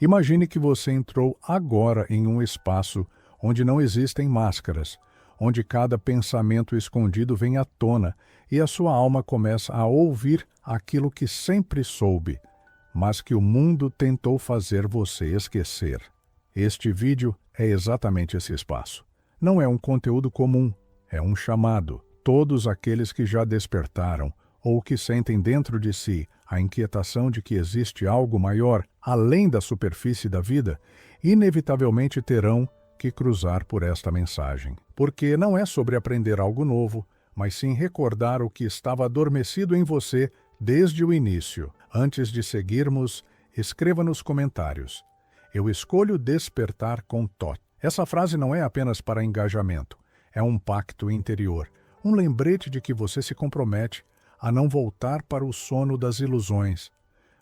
Imagine que você entrou agora em um espaço onde não existem máscaras, onde cada pensamento escondido vem à tona e a sua alma começa a ouvir aquilo que sempre soube, mas que o mundo tentou fazer você esquecer. Este vídeo é exatamente esse espaço. Não é um conteúdo comum, é um chamado. Todos aqueles que já despertaram ou que sentem dentro de si a inquietação de que existe algo maior, além da superfície da vida, inevitavelmente terão que cruzar por esta mensagem. Porque não é sobre aprender algo novo, mas sim recordar o que estava adormecido em você desde o início. Antes de seguirmos, escreva nos comentários: eu escolho despertar com Thoth. Essa frase não é apenas para engajamento, é um pacto interior, um lembrete de que você se compromete a não voltar para o sono das ilusões.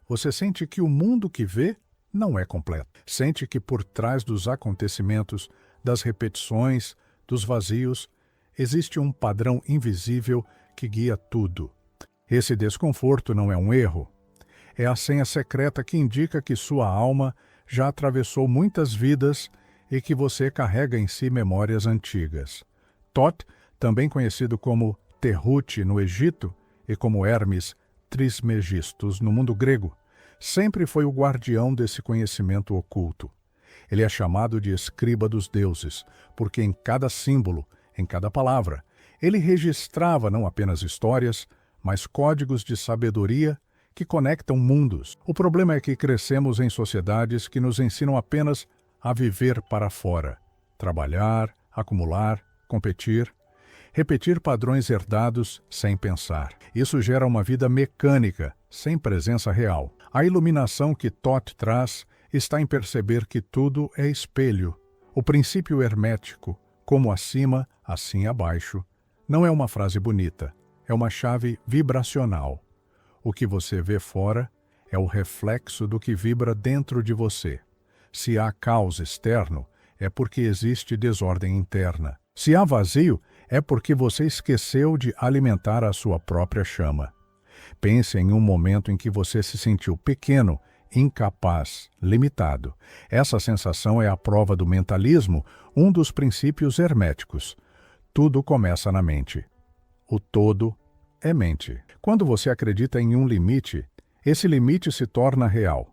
Você sente que o mundo que vê não é completo. Sente que por trás dos acontecimentos, das repetições, dos vazios, existe um padrão invisível que guia tudo. Esse desconforto não é um erro. É a senha secreta que indica que sua alma já atravessou muitas vidas e que você carrega em si memórias antigas. Thoth, também conhecido como Terhut no Egito e como Hermes Trismegistus no mundo grego, sempre foi o guardião desse conhecimento oculto. Ele é chamado de escriba dos deuses, porque em cada símbolo, em cada palavra, ele registrava não apenas histórias, mas códigos de sabedoria que conectam mundos. O problema é que crescemos em sociedades que nos ensinam apenas a viver para fora, trabalhar, acumular, competir, repetir padrões herdados sem pensar. Isso gera uma vida mecânica, sem presença real. A iluminação que Thoth traz está em perceber que tudo é espelho. O princípio hermético, como acima, assim abaixo, não é uma frase bonita, é uma chave vibracional. O que você vê fora é o reflexo do que vibra dentro de você. Se há caos externo, é porque existe desordem interna. Se há vazio, é porque você esqueceu de alimentar a sua própria chama. Pense em um momento em que você se sentiu pequeno, incapaz, limitado. Essa sensação é a prova do mentalismo, um dos princípios herméticos. Tudo começa na mente. O todo é mente. Quando você acredita em um limite, esse limite se torna real.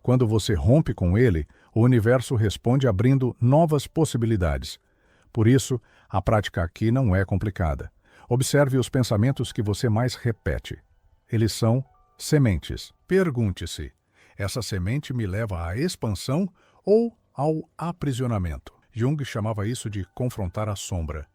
Quando você rompe com ele, o universo responde abrindo novas possibilidades. Por isso, a prática aqui não é complicada. Observe os pensamentos que você mais repete. Eles são sementes. Pergunte-se: essa semente me leva à expansão ou ao aprisionamento? Jung chamava isso de confrontar a sombra.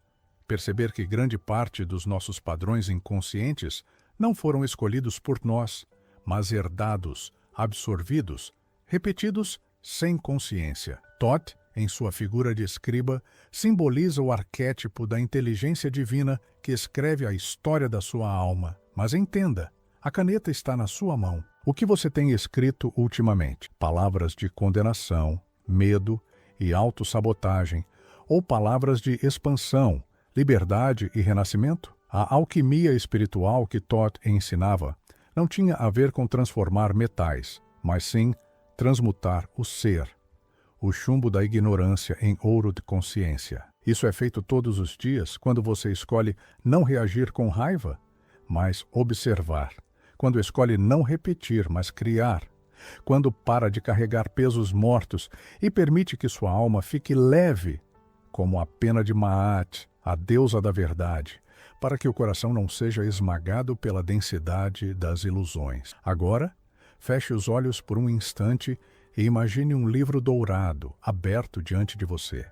Perceber que grande parte dos nossos padrões inconscientes não foram escolhidos por nós, mas herdados, absorvidos, repetidos sem consciência. Thoth, em sua figura de escriba, simboliza o arquétipo da inteligência divina que escreve a história da sua alma. Mas entenda, a caneta está na sua mão. O que você tem escrito ultimamente? Palavras de condenação, medo e autossabotagem, ou palavras de expansão, liberdade e renascimento? A alquimia espiritual que Thoth ensinava não tinha a ver com transformar metais, mas sim transmutar o ser, o chumbo da ignorância em ouro de consciência. Isso é feito todos os dias quando você escolhe não reagir com raiva, mas observar. Quando escolhe não repetir, mas criar. Quando para de carregar pesos mortos e permite que sua alma fique leve, como a pena de Maat, a deusa da verdade, para que o coração não seja esmagado pela densidade das ilusões. Agora, feche os olhos por um instante e imagine um livro dourado, aberto diante de você.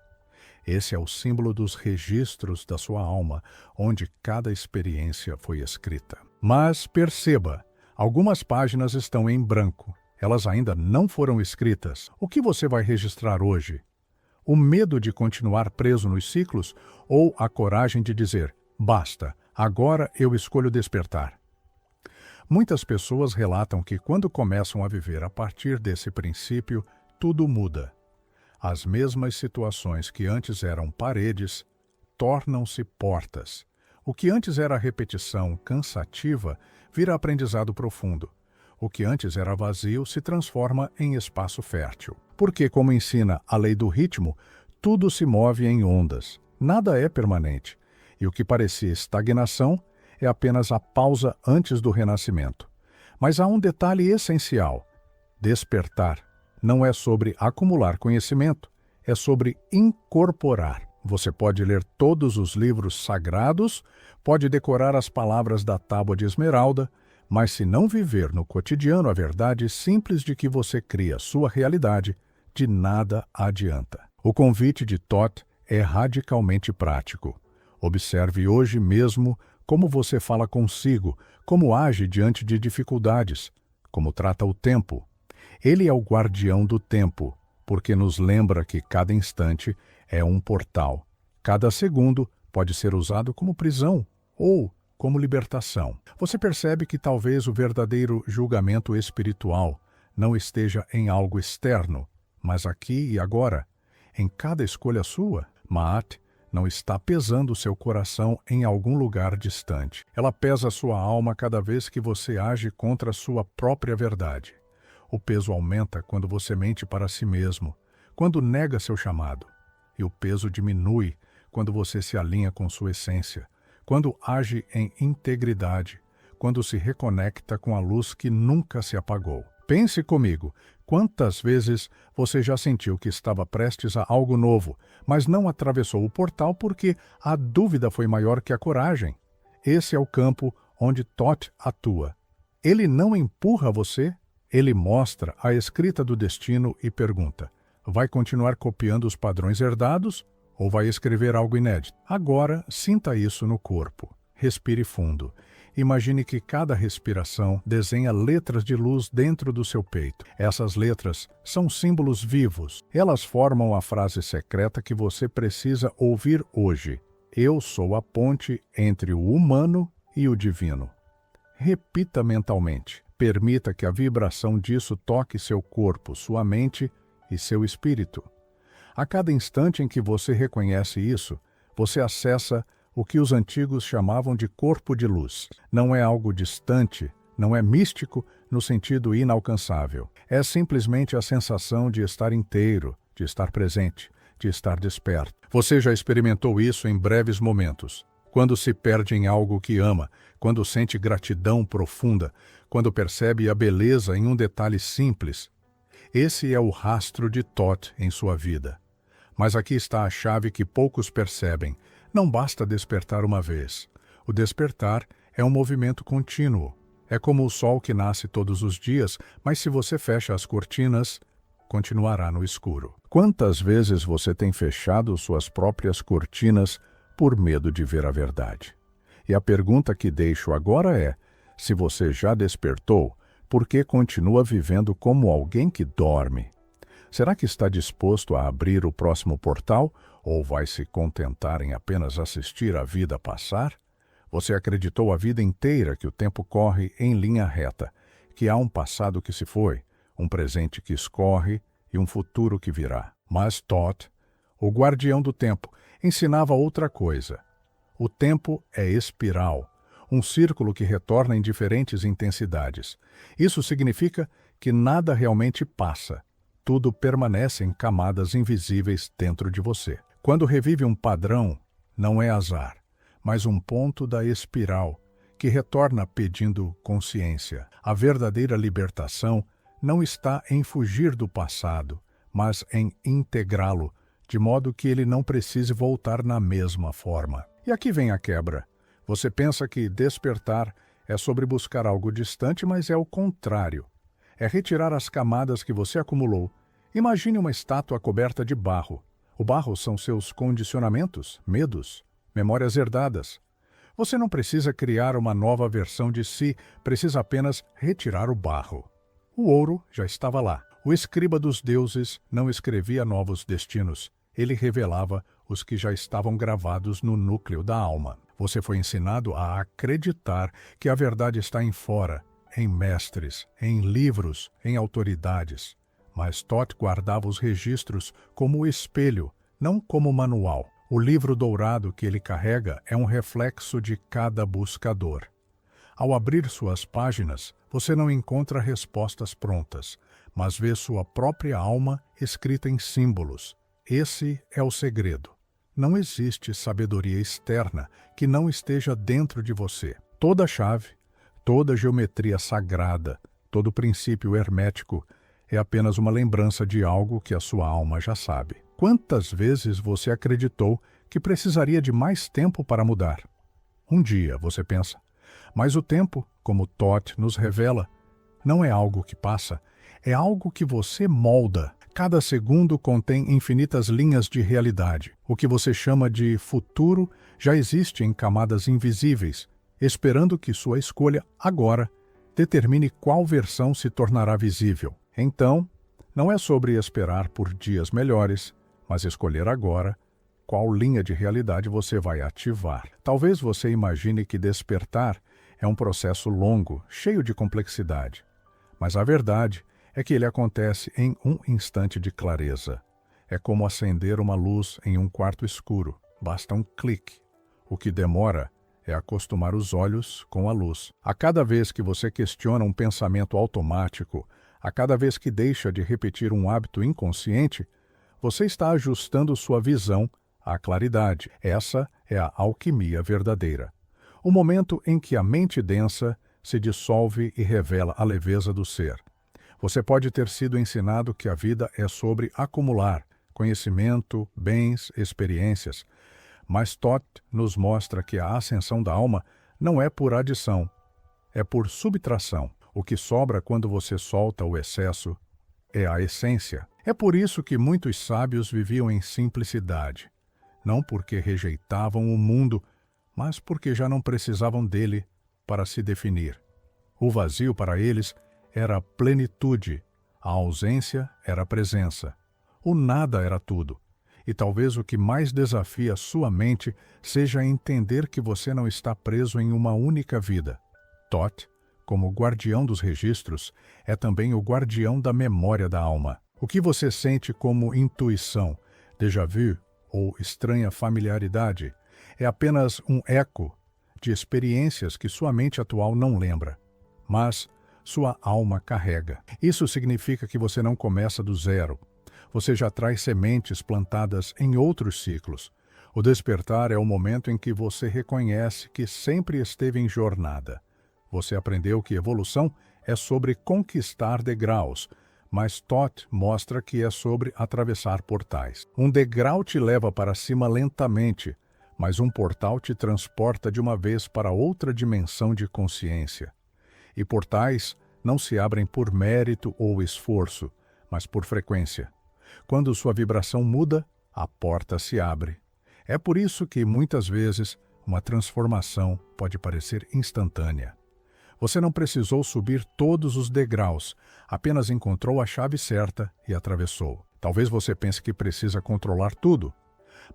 Esse é o símbolo dos registros da sua alma, onde cada experiência foi escrita. Mas perceba, algumas páginas estão em branco. Elas ainda não foram escritas. O que você vai registrar hoje? O medo de continuar preso nos ciclos ou a coragem de dizer: basta, agora eu escolho despertar? Muitas pessoas relatam que quando começam a viver a partir desse princípio, tudo muda. As mesmas situações que antes eram paredes, tornam-se portas. O que antes era repetição cansativa, vira aprendizado profundo. O que antes era vazio se transforma em espaço fértil. Porque, como ensina a lei do ritmo, tudo se move em ondas. Nada é permanente. E o que parecia estagnação é apenas a pausa antes do renascimento. Mas há um detalhe essencial. Despertar não é sobre acumular conhecimento, é sobre incorporar. Você pode ler todos os livros sagrados, pode decorar as palavras da Tábua de Esmeralda, mas se não viver no cotidiano a verdade simples de que você cria sua realidade, de nada adianta. O convite de Thoth é radicalmente prático. Observe hoje mesmo como você fala consigo, como age diante de dificuldades, como trata o tempo. Ele é o guardião do tempo, porque nos lembra que cada instante é um portal. Cada segundo pode ser usado como prisão ou como libertação. Você percebe que talvez o verdadeiro julgamento espiritual não esteja em algo externo, mas aqui e agora, em cada escolha sua. Ma'at não está pesando seu coração em algum lugar distante. Ela pesa sua alma cada vez que você age contra a sua própria verdade. O peso aumenta quando você mente para si mesmo, quando nega seu chamado. E o peso diminui quando você se alinha com sua essência, quando age em integridade, quando se reconecta com a luz que nunca se apagou. Pense comigo, quantas vezes você já sentiu que estava prestes a algo novo, mas não atravessou o portal porque a dúvida foi maior que a coragem? Esse é o campo onde Thoth atua. Ele não empurra você, ele mostra a escrita do destino e pergunta: vai continuar copiando os padrões herdados ou vai escrever algo inédito? Agora, sinta isso no corpo. Respire fundo. Imagine que cada respiração desenha letras de luz dentro do seu peito. Essas letras são símbolos vivos. Elas formam a frase secreta que você precisa ouvir hoje. Eu sou a ponte entre o humano e o divino. Repita mentalmente. Permita que a vibração disso toque seu corpo, sua mente e seu espírito. A cada instante em que você reconhece isso, você acessa o que os antigos chamavam de corpo de luz. Não é algo distante, não é místico no sentido inalcançável. É simplesmente a sensação de estar inteiro, de estar presente, de estar desperto. Você já experimentou isso em breves momentos. Quando se perde em algo que ama, quando sente gratidão profunda, quando percebe a beleza em um detalhe simples. Esse é o rastro de Thoth em sua vida. Mas aqui está a chave que poucos percebem. Não basta despertar uma vez. O despertar é um movimento contínuo. É como o sol que nasce todos os dias, mas se você fecha as cortinas, continuará no escuro. Quantas vezes você tem fechado suas próprias cortinas por medo de ver a verdade? E a pergunta que deixo agora é: se você já despertou, por que continua vivendo como alguém que dorme? Será que está disposto a abrir o próximo portal ou vai se contentar em apenas assistir a vida passar? Você acreditou a vida inteira que o tempo corre em linha reta, que há um passado que se foi, um presente que escorre e um futuro que virá. Mas Thoth, o guardião do tempo, ensinava outra coisa. O tempo é espiral, um círculo que retorna em diferentes intensidades. Isso significa que nada realmente passa. Tudo permanece em camadas invisíveis dentro de você. Quando revive um padrão, não é azar, mas um ponto da espiral que retorna pedindo consciência. A verdadeira libertação não está em fugir do passado, mas em integrá-lo, de modo que ele não precise voltar na mesma forma. E aqui vem a quebra. Você pensa que despertar é sobre buscar algo distante, mas é o contrário. É retirar as camadas que você acumulou. Imagine uma estátua coberta de barro. O barro são seus condicionamentos, medos, memórias herdadas. Você não precisa criar uma nova versão de si, precisa apenas retirar o barro. O ouro já estava lá. O escriba dos deuses não escrevia novos destinos. Ele revelava os que já estavam gravados no núcleo da alma. Você foi ensinado a acreditar que a verdade está em fora, em mestres, em livros, em autoridades. Mas Thoth guardava os registros como espelho, não como manual. O livro dourado que ele carrega é um reflexo de cada buscador. Ao abrir suas páginas, você não encontra respostas prontas, mas vê sua própria alma escrita em símbolos. Esse é o segredo. Não existe sabedoria externa que não esteja dentro de você. Toda chave, toda geometria sagrada, todo princípio hermético é apenas uma lembrança de algo que a sua alma já sabe. Quantas vezes você acreditou que precisaria de mais tempo para mudar? Um dia, você pensa, mas o tempo, como Toth nos revela, não é algo que passa, é algo que você molda. Cada segundo contém infinitas linhas de realidade. O que você chama de futuro já existe em camadas invisíveis, esperando que sua escolha, agora, determine qual versão se tornará visível. Então, não é sobre esperar por dias melhores, mas escolher agora qual linha de realidade você vai ativar. Talvez você imagine que despertar é um processo longo, cheio de complexidade. Mas a verdade é que ele acontece em um instante de clareza. É como acender uma luz em um quarto escuro. Basta um clique. O que demora é acostumar os olhos com a luz. A cada vez que você questiona um pensamento automático, a cada vez que deixa de repetir um hábito inconsciente, você está ajustando sua visão à claridade. Essa é a alquimia verdadeira. O momento em que a mente densa se dissolve e revela a leveza do ser. Você pode ter sido ensinado que a vida é sobre acumular conhecimento, bens, experiências, mas Toth nos mostra que a ascensão da alma não é por adição, é por subtração. O que sobra quando você solta o excesso é a essência. É por isso que muitos sábios viviam em simplicidade, não porque rejeitavam o mundo, mas porque já não precisavam dele para se definir. O vazio para eles era plenitude, a ausência era presença, o nada era tudo. E talvez o que mais desafia sua mente seja entender que você não está preso em uma única vida. Toth, como guardião dos registros, é também o guardião da memória da alma. O que você sente como intuição, déjà vu ou estranha familiaridade é apenas um eco de experiências que sua mente atual não lembra, mas sua alma carrega. Isso significa que você não começa do zero. Você já traz sementes plantadas em outros ciclos. O despertar é o momento em que você reconhece que sempre esteve em jornada. Você aprendeu que evolução é sobre conquistar degraus, mas Toth mostra que é sobre atravessar portais. Um degrau te leva para cima lentamente, mas um portal te transporta de uma vez para outra dimensão de consciência. E portais não se abrem por mérito ou esforço, mas por frequência. Quando sua vibração muda, a porta se abre. É por isso que, muitas vezes, uma transformação pode parecer instantânea. Você não precisou subir todos os degraus, apenas encontrou a chave certa e atravessou. Talvez você pense que precisa controlar tudo,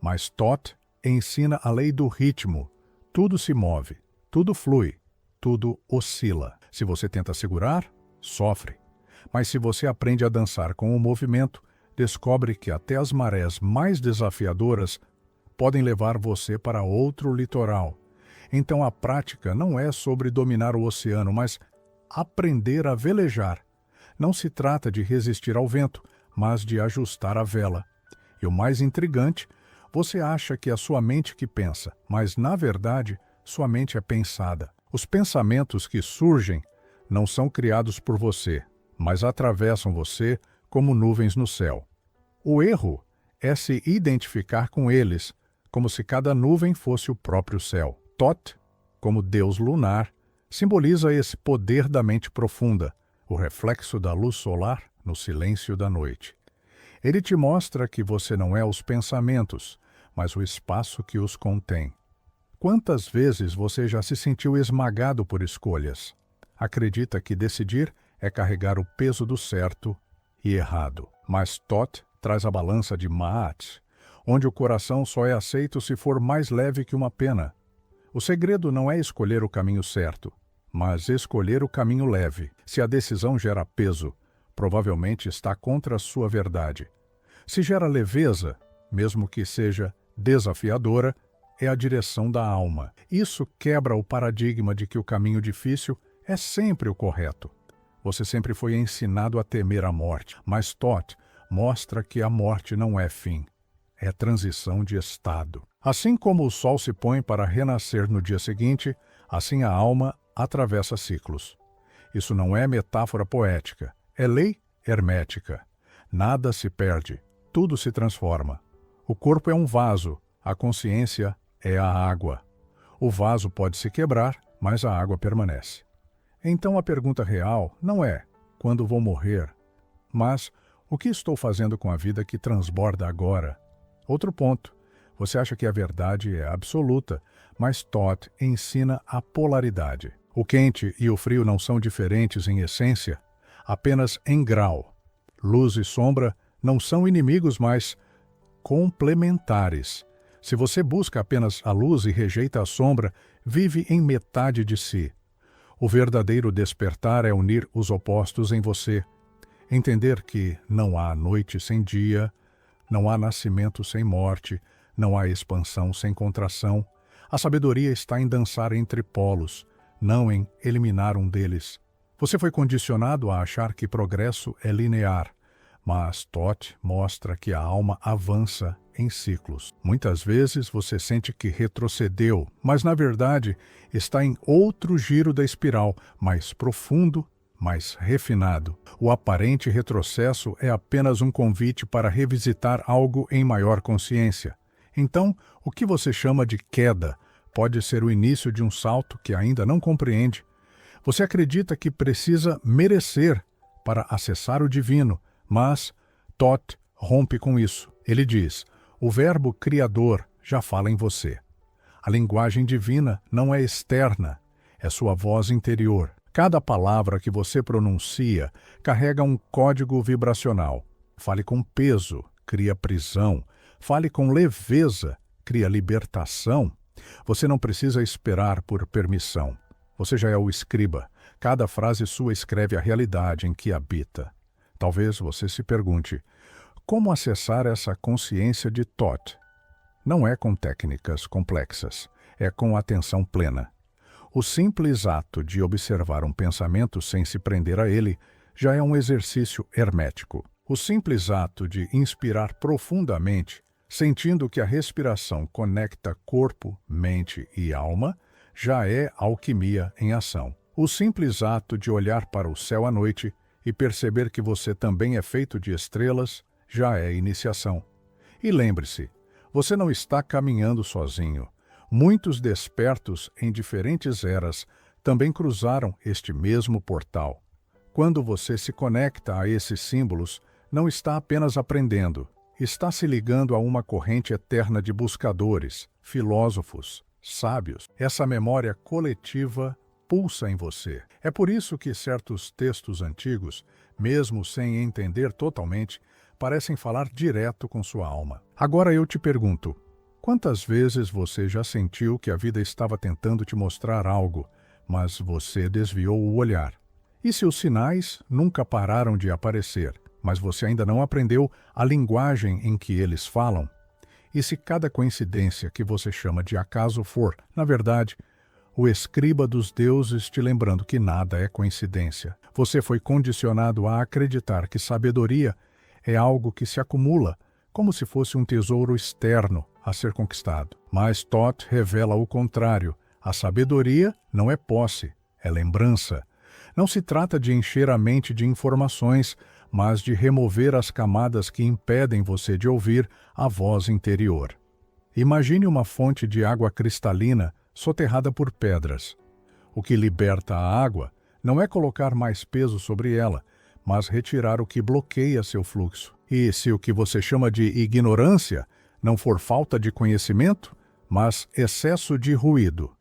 mas Toth ensina a lei do ritmo. Tudo se move, tudo flui, tudo oscila. Se você tenta segurar, sofre. Mas se você aprende a dançar com o movimento, descobre que até as marés mais desafiadoras podem levar você para outro litoral. Então a prática não é sobre dominar o oceano, mas aprender a velejar. Não se trata de resistir ao vento, mas de ajustar a vela. E o mais intrigante, você acha que é a sua mente que pensa, mas na verdade, sua mente é pensada. Os pensamentos que surgem não são criados por você, mas atravessam você como nuvens no céu. O erro é se identificar com eles, como se cada nuvem fosse o próprio céu. Toth, como deus lunar, simboliza esse poder da mente profunda, o reflexo da luz solar no silêncio da noite. Ele te mostra que você não é os pensamentos, mas o espaço que os contém. Quantas vezes você já se sentiu esmagado por escolhas? Acredita que decidir é carregar o peso do certo e errado. Mas Toth traz a balança de Ma'at, onde o coração só é aceito se for mais leve que uma pena. O segredo não é escolher o caminho certo, mas escolher o caminho leve. Se a decisão gera peso, provavelmente está contra a sua verdade. Se gera leveza, mesmo que seja desafiadora, é a direção da alma. Isso quebra o paradigma de que o caminho difícil é sempre o correto. Você sempre foi ensinado a temer a morte, mas Thoth mostra que a morte não é fim, é transição de estado. Assim como o sol se põe para renascer no dia seguinte, assim a alma atravessa ciclos. Isso não é metáfora poética, é lei hermética. Nada se perde, tudo se transforma. O corpo é um vaso, a consciência é a água. O vaso pode se quebrar, mas a água permanece. Então a pergunta real não é quando vou morrer, mas o que estou fazendo com a vida que transborda agora? Outro ponto. Você acha que a verdade é absoluta, mas Thoth ensina a polaridade. O quente e o frio não são diferentes em essência, apenas em grau. Luz e sombra não são inimigos, mas complementares. Se você busca apenas a luz e rejeita a sombra, vive em metade de si. O verdadeiro despertar é unir os opostos em você. Entender que não há noite sem dia, não há nascimento sem morte, não há expansão sem contração. A sabedoria está em dançar entre polos, não em eliminar um deles. Você foi condicionado a achar que progresso é linear, mas Thoth mostra que a alma avança em ciclos. Muitas vezes você sente que retrocedeu, mas na verdade está em outro giro da espiral, mais profundo, mais refinado. O aparente retrocesso é apenas um convite para revisitar algo em maior consciência. Então, o que você chama de queda pode ser o início de um salto que ainda não compreende. Você acredita que precisa merecer para acessar o divino, mas Thoth rompe com isso. Ele diz: o verbo criador já fala em você. A linguagem divina não é externa, é sua voz interior. Cada palavra que você pronuncia carrega um código vibracional. Fale com peso, cria prisão. Fale com leveza, cria libertação. Você não precisa esperar por permissão. Você já é o escriba. Cada frase sua escreve a realidade em que habita. Talvez você se pergunte: como acessar essa consciência de Thoth? Não é com técnicas complexas, é com atenção plena. O simples ato de observar um pensamento sem se prender a ele já é um exercício hermético. O simples ato de inspirar profundamente, sentindo que a respiração conecta corpo, mente e alma, já é alquimia em ação. O simples ato de olhar para o céu à noite e perceber que você também é feito de estrelas já é iniciação. E lembre-se, você não está caminhando sozinho. Muitos despertos em diferentes eras também cruzaram este mesmo portal. Quando você se conecta a esses símbolos, não está apenas aprendendo, está se ligando a uma corrente eterna de buscadores, filósofos, sábios. Essa memória coletiva pulsa em você. É por isso que certos textos antigos, mesmo sem entender totalmente, parecem falar direto com sua alma. Agora eu te pergunto, quantas vezes você já sentiu que a vida estava tentando te mostrar algo, mas você desviou o olhar? E se os sinais nunca pararam de aparecer, mas você ainda não aprendeu a linguagem em que eles falam? E se cada coincidência que você chama de acaso for, na verdade, o escriba dos deuses te lembrando que nada é coincidência? Você foi condicionado a acreditar que sabedoria é algo que se acumula, como se fosse um tesouro externo a ser conquistado. Mas Thoth revela o contrário. A sabedoria não é posse, é lembrança. Não se trata de encher a mente de informações, mas de remover as camadas que impedem você de ouvir a voz interior. Imagine uma fonte de água cristalina soterrada por pedras. O que liberta a água não é colocar mais peso sobre ela, mas retirar o que bloqueia seu fluxo. E se o que você chama de ignorância não for falta de conhecimento, mas excesso de ruído,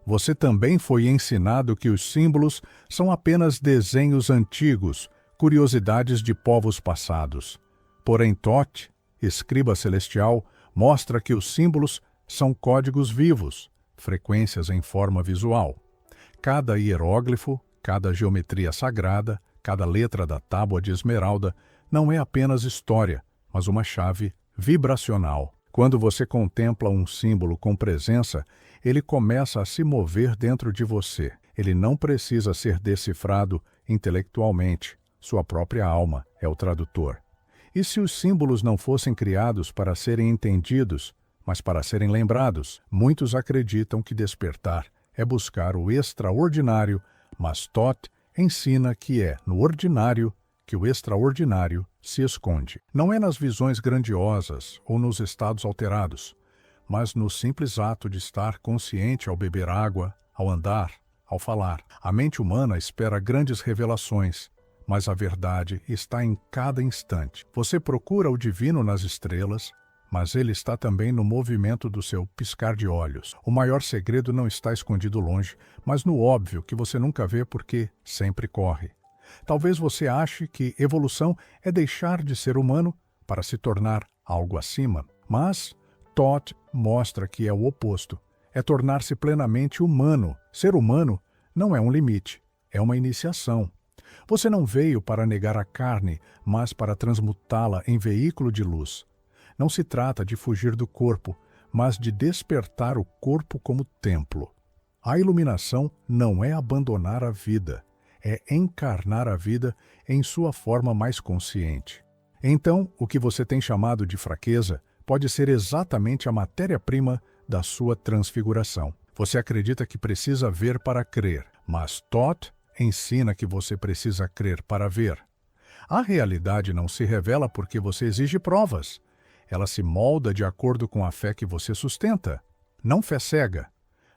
você também foi ensinado que os símbolos são apenas desenhos antigos, curiosidades de povos passados. Porém, Thoth, escriba celestial, mostra que os símbolos são códigos vivos, frequências em forma visual. Cada hieróglifo, cada geometria sagrada, cada letra da tábua de esmeralda não é apenas história, mas uma chave vibracional. Quando você contempla um símbolo com presença, ele começa a se mover dentro de você. Ele não precisa ser decifrado intelectualmente. Sua própria alma é o tradutor. E se os símbolos não fossem criados para serem entendidos, mas para serem lembrados? Muitos acreditam que despertar é buscar o extraordinário, mas Thoth ensina que é no ordinário que o extraordinário se esconde. Não é nas visões grandiosas ou nos estados alterados, mas no simples ato de estar consciente ao beber água, ao andar, ao falar. A mente humana espera grandes revelações, mas a verdade está em cada instante. Você procura o divino nas estrelas, mas ele está também no movimento do seu piscar de olhos. O maior segredo não está escondido longe, mas no óbvio que você nunca vê porque sempre corre. Talvez você ache que evolução é deixar de ser humano para se tornar algo acima. Mas Thoth mostra que é o oposto. É tornar-se plenamente humano. Ser humano não é um limite, é uma iniciação. Você não veio para negar a carne, mas para transmutá-la em veículo de luz. Não se trata de fugir do corpo, mas de despertar o corpo como templo. A iluminação não é abandonar a vida, é encarnar a vida em sua forma mais consciente. Então, o que você tem chamado de fraqueza pode ser exatamente a matéria-prima da sua transfiguração. Você acredita que precisa ver para crer, mas Thoth ensina que você precisa crer para ver. A realidade não se revela porque você exige provas. Ela se molda de acordo com a fé que você sustenta. Não fé cega,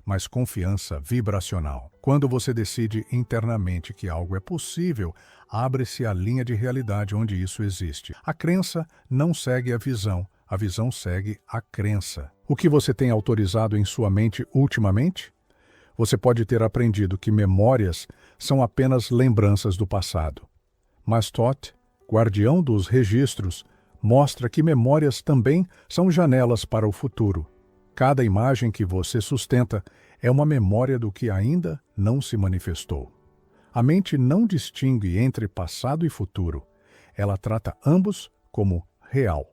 mas confiança vibracional. Quando você decide internamente que algo é possível, abre-se a linha de realidade onde isso existe. A crença não segue a visão segue a crença. O que você tem autorizado em sua mente ultimamente? Você pode ter aprendido que memórias são apenas lembranças do passado. Mas Thoth, guardião dos registros, mostra que memórias também são janelas para o futuro. Cada imagem que você sustenta é uma memória do que ainda não se manifestou. A mente não distingue entre passado e futuro. Ela trata ambos como real.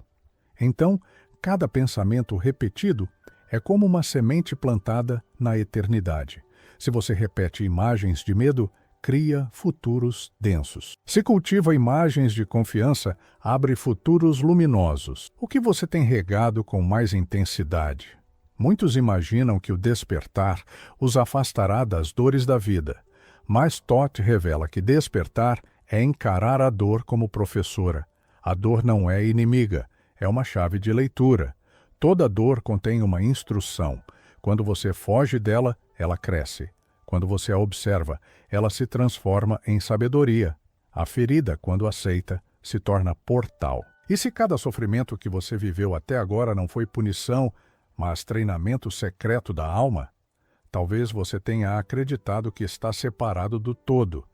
Então, cada pensamento repetido é como uma semente plantada na eternidade. Se você repete imagens de medo, cria futuros densos. Se cultiva imagens de confiança, abre futuros luminosos. O que você tem regado com mais intensidade? Muitos imaginam que o despertar os afastará das dores da vida, mas Thoth revela que despertar é encarar a dor como professora. A dor não é inimiga, é uma chave de leitura. Toda dor contém uma instrução. Quando você foge dela, ela cresce. Quando você a observa, ela se transforma em sabedoria. A ferida, quando aceita, se torna portal. E se cada sofrimento que você viveu até agora não foi punição, mas treinamento secreto da alma? Talvez você tenha acreditado que está separado do todo.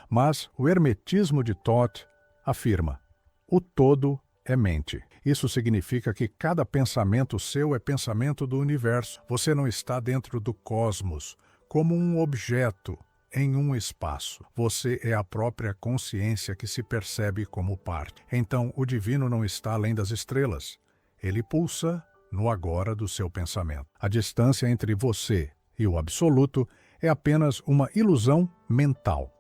Mas o hermetismo de Thoth afirma: o todo é mente. Isso significa que cada pensamento seu é pensamento do universo. Você não está dentro do cosmos, como um objeto em um espaço. Você é a própria consciência que se percebe como parte. Então, o divino não está além das estrelas. Ele pulsa no agora do seu pensamento. A distância entre você e o absoluto é apenas uma ilusão mental.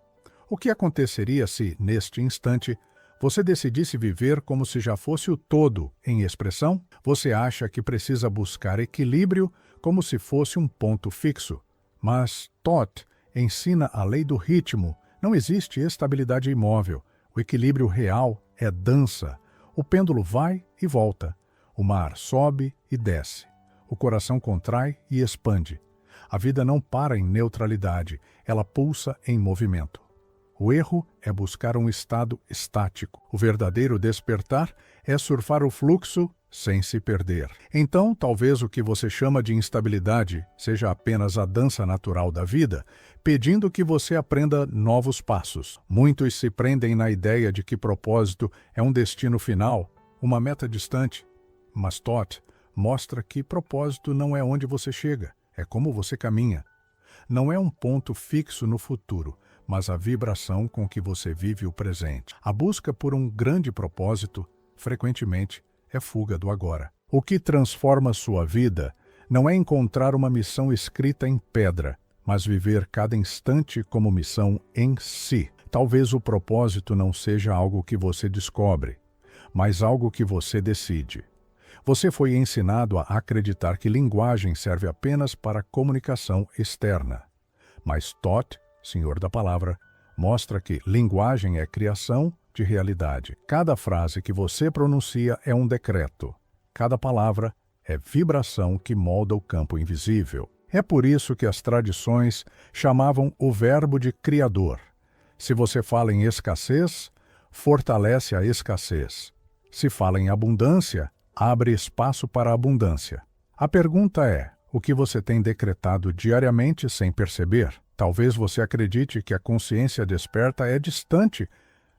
O que aconteceria se, neste instante, você decidisse viver como se já fosse o todo em expressão? Você acha que precisa buscar equilíbrio como se fosse um ponto fixo. Mas Thoth ensina a lei do ritmo. Não existe estabilidade imóvel. O equilíbrio real é dança. O pêndulo vai e volta. O mar sobe e desce. O coração contrai e expande. A vida não para em neutralidade. Ela pulsa em movimento. O erro é buscar um estado estático. O verdadeiro despertar é surfar o fluxo sem se perder. Então, talvez o que você chama de instabilidade seja apenas a dança natural da vida, pedindo que você aprenda novos passos. Muitos se prendem na ideia de que propósito é um destino final, uma meta distante. Mas Thoth mostra que propósito não é onde você chega, é como você caminha. Não é um ponto fixo no futuro, mas a vibração com que você vive o presente. A busca por um grande propósito, frequentemente, é fuga do agora. O que transforma sua vida não é encontrar uma missão escrita em pedra, mas viver cada instante como missão em si. Talvez o propósito não seja algo que você descobre, mas algo que você decide. Você foi ensinado a acreditar que linguagem serve apenas para comunicação externa. Mas Todd, Senhor da Palavra, mostra que linguagem é criação de realidade. Cada frase que você pronuncia é um decreto. Cada palavra é vibração que molda o campo invisível. É por isso que as tradições chamavam o verbo de criador. Se você fala em escassez, fortalece a escassez. Se fala em abundância, abre espaço para a abundância. A pergunta é: o que você tem decretado diariamente sem perceber? Talvez você acredite que a consciência desperta é distante,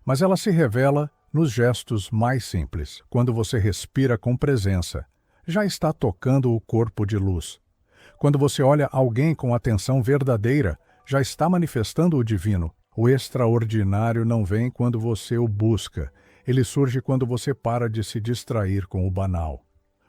mas ela se revela nos gestos mais simples. Quando você respira com presença, já está tocando o corpo de luz. Quando você olha alguém com atenção verdadeira, já está manifestando o divino. O extraordinário não vem quando você o busca. Ele surge quando você para de se distrair com o banal.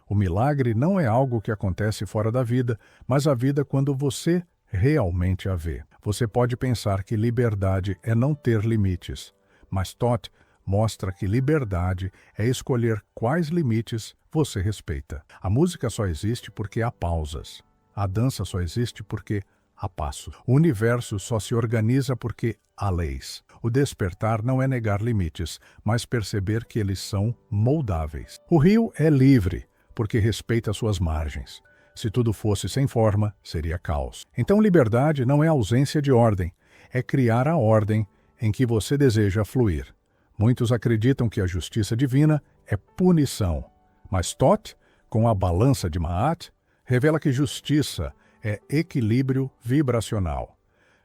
O milagre não é algo que acontece fora da vida, mas a vida quando você realmente a vê. Você pode pensar que liberdade é não ter limites, mas Todd mostra que liberdade é escolher quais limites você respeita. A música só existe porque há pausas. A dança só existe porque há passos. O universo só se organiza porque há leis. O despertar não é negar limites, mas perceber que eles são moldáveis. O rio é livre porque respeita suas margens. Se tudo fosse sem forma, seria caos. Então liberdade não é ausência de ordem, é criar a ordem em que você deseja fluir. Muitos acreditam que a justiça divina é punição, mas Todd, com a balança de Ma'at, revela que justiça é equilíbrio vibracional.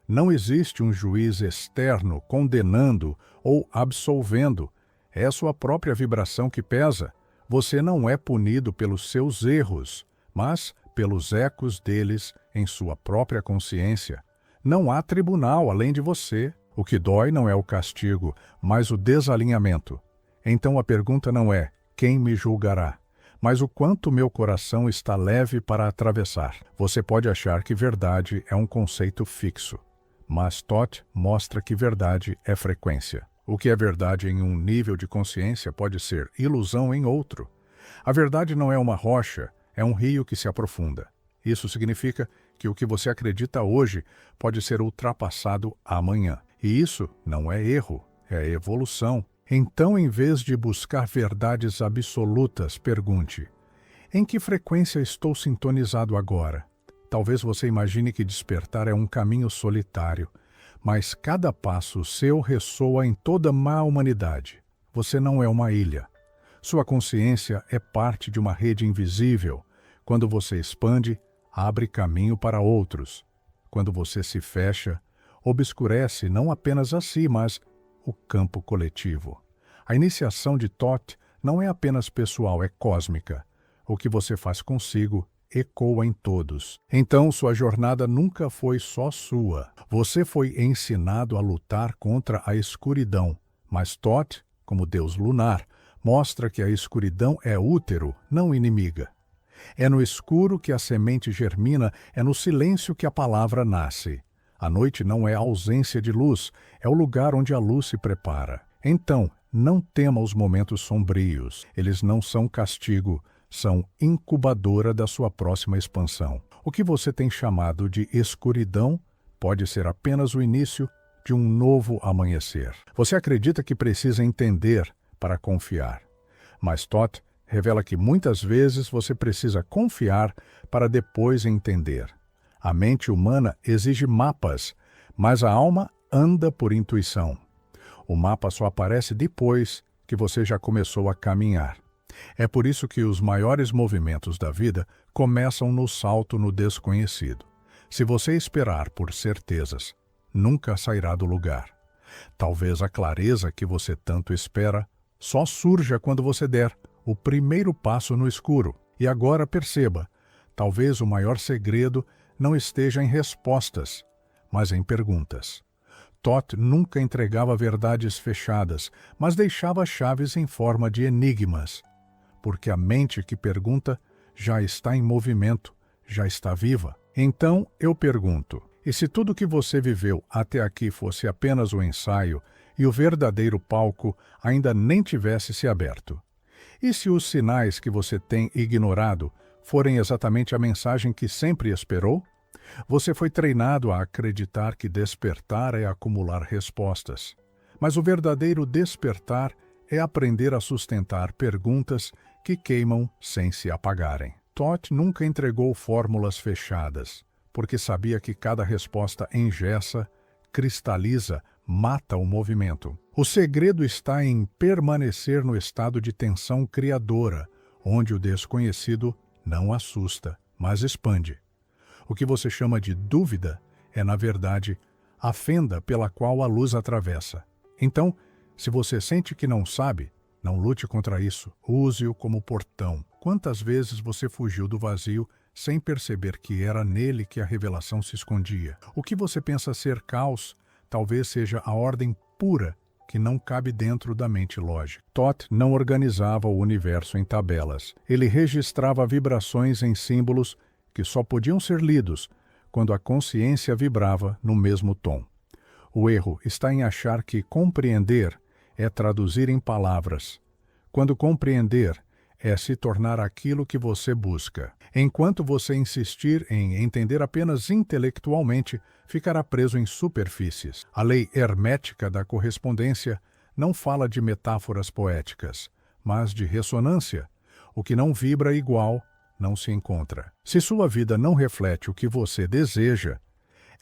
Não existe um juiz externo condenando ou absolvendo. É a sua própria vibração que pesa. Você não é punido pelos seus erros, mas pelos ecos deles em sua própria consciência. Não há tribunal além de você. O que dói não é o castigo, mas o desalinhamento. Então a pergunta não é quem me julgará, mas o quanto meu coração está leve para atravessar. Você pode achar que verdade é um conceito fixo, mas Todd mostra que verdade é frequência. O que é verdade em um nível de consciência pode ser ilusão em outro. A verdade não é uma rocha, é um rio que se aprofunda. Isso significa que o que você acredita hoje pode ser ultrapassado amanhã. E isso não é erro, é evolução. Então, em vez de buscar verdades absolutas, pergunte: em que frequência estou sintonizado agora? Talvez você imagine que despertar é um caminho solitário, mas cada passo seu ressoa em toda a humanidade. Você não é uma ilha. Sua consciência é parte de uma rede invisível. Quando você expande, abre caminho para outros. Quando você se fecha, obscurece não apenas a si, mas o campo coletivo. A iniciação de Todd não é apenas pessoal, é cósmica. O que você faz consigo ecoa em todos. Então, sua jornada nunca foi só sua. Você foi ensinado a lutar contra a escuridão, mas Todd, como Deus lunar, mostra que a escuridão é útero, não inimiga. É no escuro que a semente germina, é no silêncio que a palavra nasce. A noite não é a ausência de luz, é o lugar onde a luz se prepara. Então, não tema os momentos sombrios. Eles não são castigo, são incubadora da sua próxima expansão. O que você tem chamado de escuridão pode ser apenas o início de um novo amanhecer. Você acredita que precisa entender para confiar. Mas Todd revela que muitas vezes você precisa confiar para depois entender. A mente humana exige mapas, mas a alma anda por intuição. O mapa só aparece depois que você já começou a caminhar. É por isso que os maiores movimentos da vida começam no salto no desconhecido. Se você esperar por certezas, nunca sairá do lugar. Talvez a clareza que você tanto espera só surja quando você der o primeiro passo no escuro. E agora perceba, talvez o maior segredo não esteja em respostas, mas em perguntas. Todd nunca entregava verdades fechadas, mas deixava chaves em forma de enigmas. porque a mente que pergunta já está em movimento, já está viva. Então eu pergunto, e se tudo que você viveu até aqui fosse apenas um ensaio e o verdadeiro palco ainda nem tivesse se aberto? E se os sinais que você tem ignorado forem exatamente a mensagem que sempre esperou? Você foi treinado a acreditar que despertar é acumular respostas. Mas o verdadeiro despertar é aprender a sustentar perguntas que queimam sem se apagarem. Todd nunca entregou fórmulas fechadas, porque sabia que cada resposta engessa, cristaliza, mata o movimento. O segredo está em permanecer no estado de tensão criadora, onde o desconhecido não assusta, mas expande. O que você chama de dúvida é, na verdade, a fenda pela qual a luz atravessa. Então, se você sente que não sabe, não lute contra isso, use-o como portão. Quantas vezes você fugiu do vazio sem perceber que era nele que a revelação se escondia? O que você pensa ser caos talvez seja a ordem pura que não cabe dentro da mente lógica. Thoth não organizava o universo em tabelas. Ele registrava vibrações em símbolos que só podiam ser lidos quando a consciência vibrava no mesmo tom. O erro está em achar que compreender é traduzir em palavras, quando compreender é se tornar aquilo que você busca. Enquanto você insistir em entender apenas intelectualmente, ficará preso em superfícies. A lei hermética da correspondência não fala de metáforas poéticas, mas de ressonância. O que não vibra igual não se encontra. Se sua vida não reflete o que você deseja,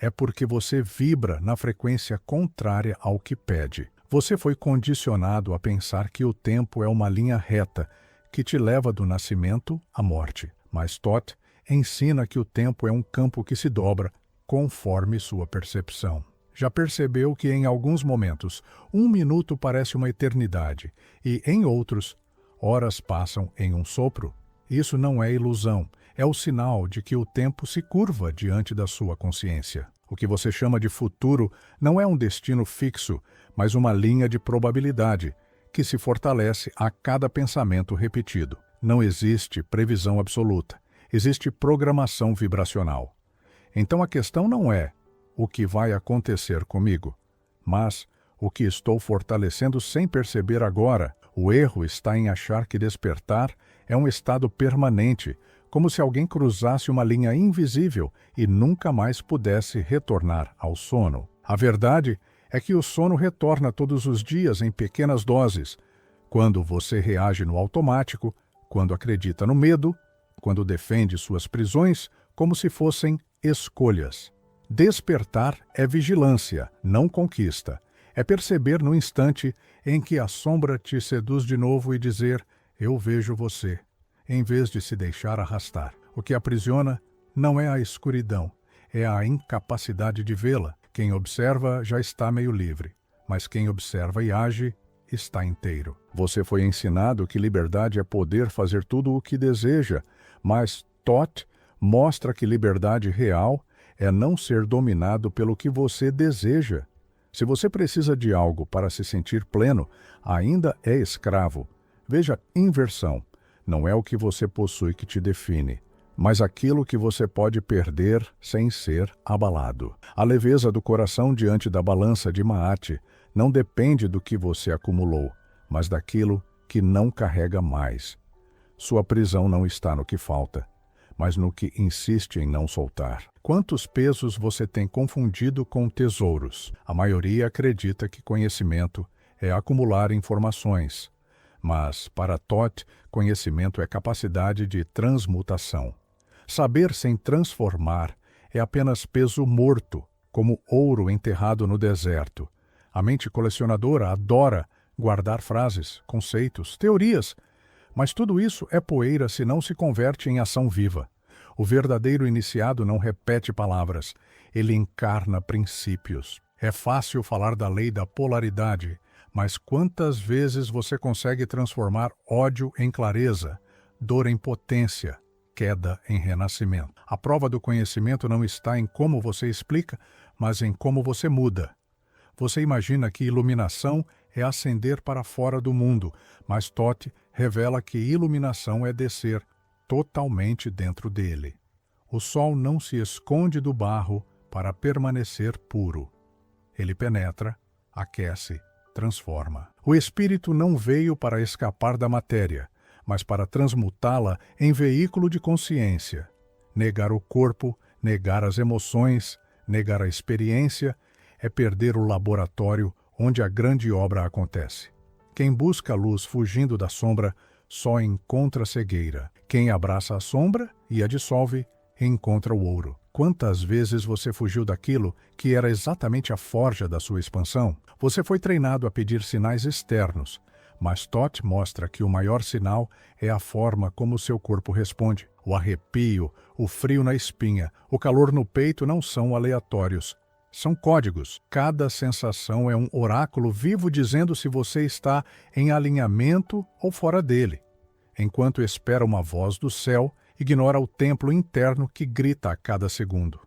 é porque você vibra na frequência contrária ao que pede. Você foi condicionado a pensar que o tempo é uma linha reta que te leva do nascimento à morte. Mas Thoth ensina que o tempo é um campo que se dobra conforme sua percepção. Já percebeu que em alguns momentos, um minuto parece uma eternidade e, em outros, horas passam em um sopro? Isso não é ilusão, é o sinal de que o tempo se curva diante da sua consciência. O que você chama de futuro não é um destino fixo, mas uma linha de probabilidade que se fortalece a cada pensamento repetido. Não existe previsão absoluta, existe programação vibracional. Então a questão não é o que vai acontecer comigo, mas o que estou fortalecendo sem perceber agora. O erro está em achar que despertar é um estado permanente, como se alguém cruzasse uma linha invisível e nunca mais pudesse retornar ao sono. A verdade é que o sono retorna todos os dias em pequenas doses, quando você reage no automático, quando acredita no medo, quando defende suas prisões como se fossem escolhas. Despertar é vigilância, não conquista. É perceber no instante em que a sombra te seduz de novo e dizer, eu vejo você, em vez de se deixar arrastar. O que aprisiona não é a escuridão, é a incapacidade de vê-la. Quem observa já está meio livre, mas quem observa e age está inteiro. Você foi ensinado que liberdade é poder fazer tudo o que deseja, mas Thoth mostra que liberdade real é não ser dominado pelo que você deseja. Se você precisa de algo para se sentir pleno, ainda é escravo. Veja, inversão. Não é o que você possui que te define, mas aquilo que você pode perder sem ser abalado. A leveza do coração diante da balança de Maat não depende do que você acumulou, mas daquilo que não carrega mais. Sua prisão não está no que falta, mas no que insiste em não soltar. Quantos pesos você tem confundido com tesouros? A maioria acredita que conhecimento é acumular informações, mas, para Thoth, conhecimento é capacidade de transmutação. Saber sem transformar é apenas peso morto, como ouro enterrado no deserto. A mente colecionadora adora guardar frases, conceitos, teorias, mas tudo isso é poeira se não se converte em ação viva. O verdadeiro iniciado não repete palavras, ele encarna princípios. É fácil falar da lei da polaridade, mas quantas vezes você consegue transformar ódio em clareza, dor em potência, queda em renascimento? A prova do conhecimento não está em como você explica, mas em como você muda. Você imagina que iluminação é ascender para fora do mundo, mas Thoth revela que iluminação é descer totalmente dentro dele. O sol não se esconde do barro para permanecer puro. Ele penetra, aquece, transforma. O Espírito não veio para escapar da matéria, mas para transmutá-la em veículo de consciência. Negar o corpo, negar as emoções, negar a experiência, é perder o laboratório onde a grande obra acontece. Quem busca a luz fugindo da sombra só encontra cegueira. Quem abraça a sombra e a dissolve, encontra o ouro. Quantas vezes você fugiu daquilo que era exatamente a forja da sua expansão? Você foi treinado a pedir sinais externos, mas Toth mostra que o maior sinal é a forma como o seu corpo responde. O arrepio, o frio na espinha, o calor no peito não são aleatórios. São códigos. Cada sensação é um oráculo vivo dizendo se você está em alinhamento ou fora dele. Enquanto espera uma voz do céu, ignora o templo interno que grita a cada segundo.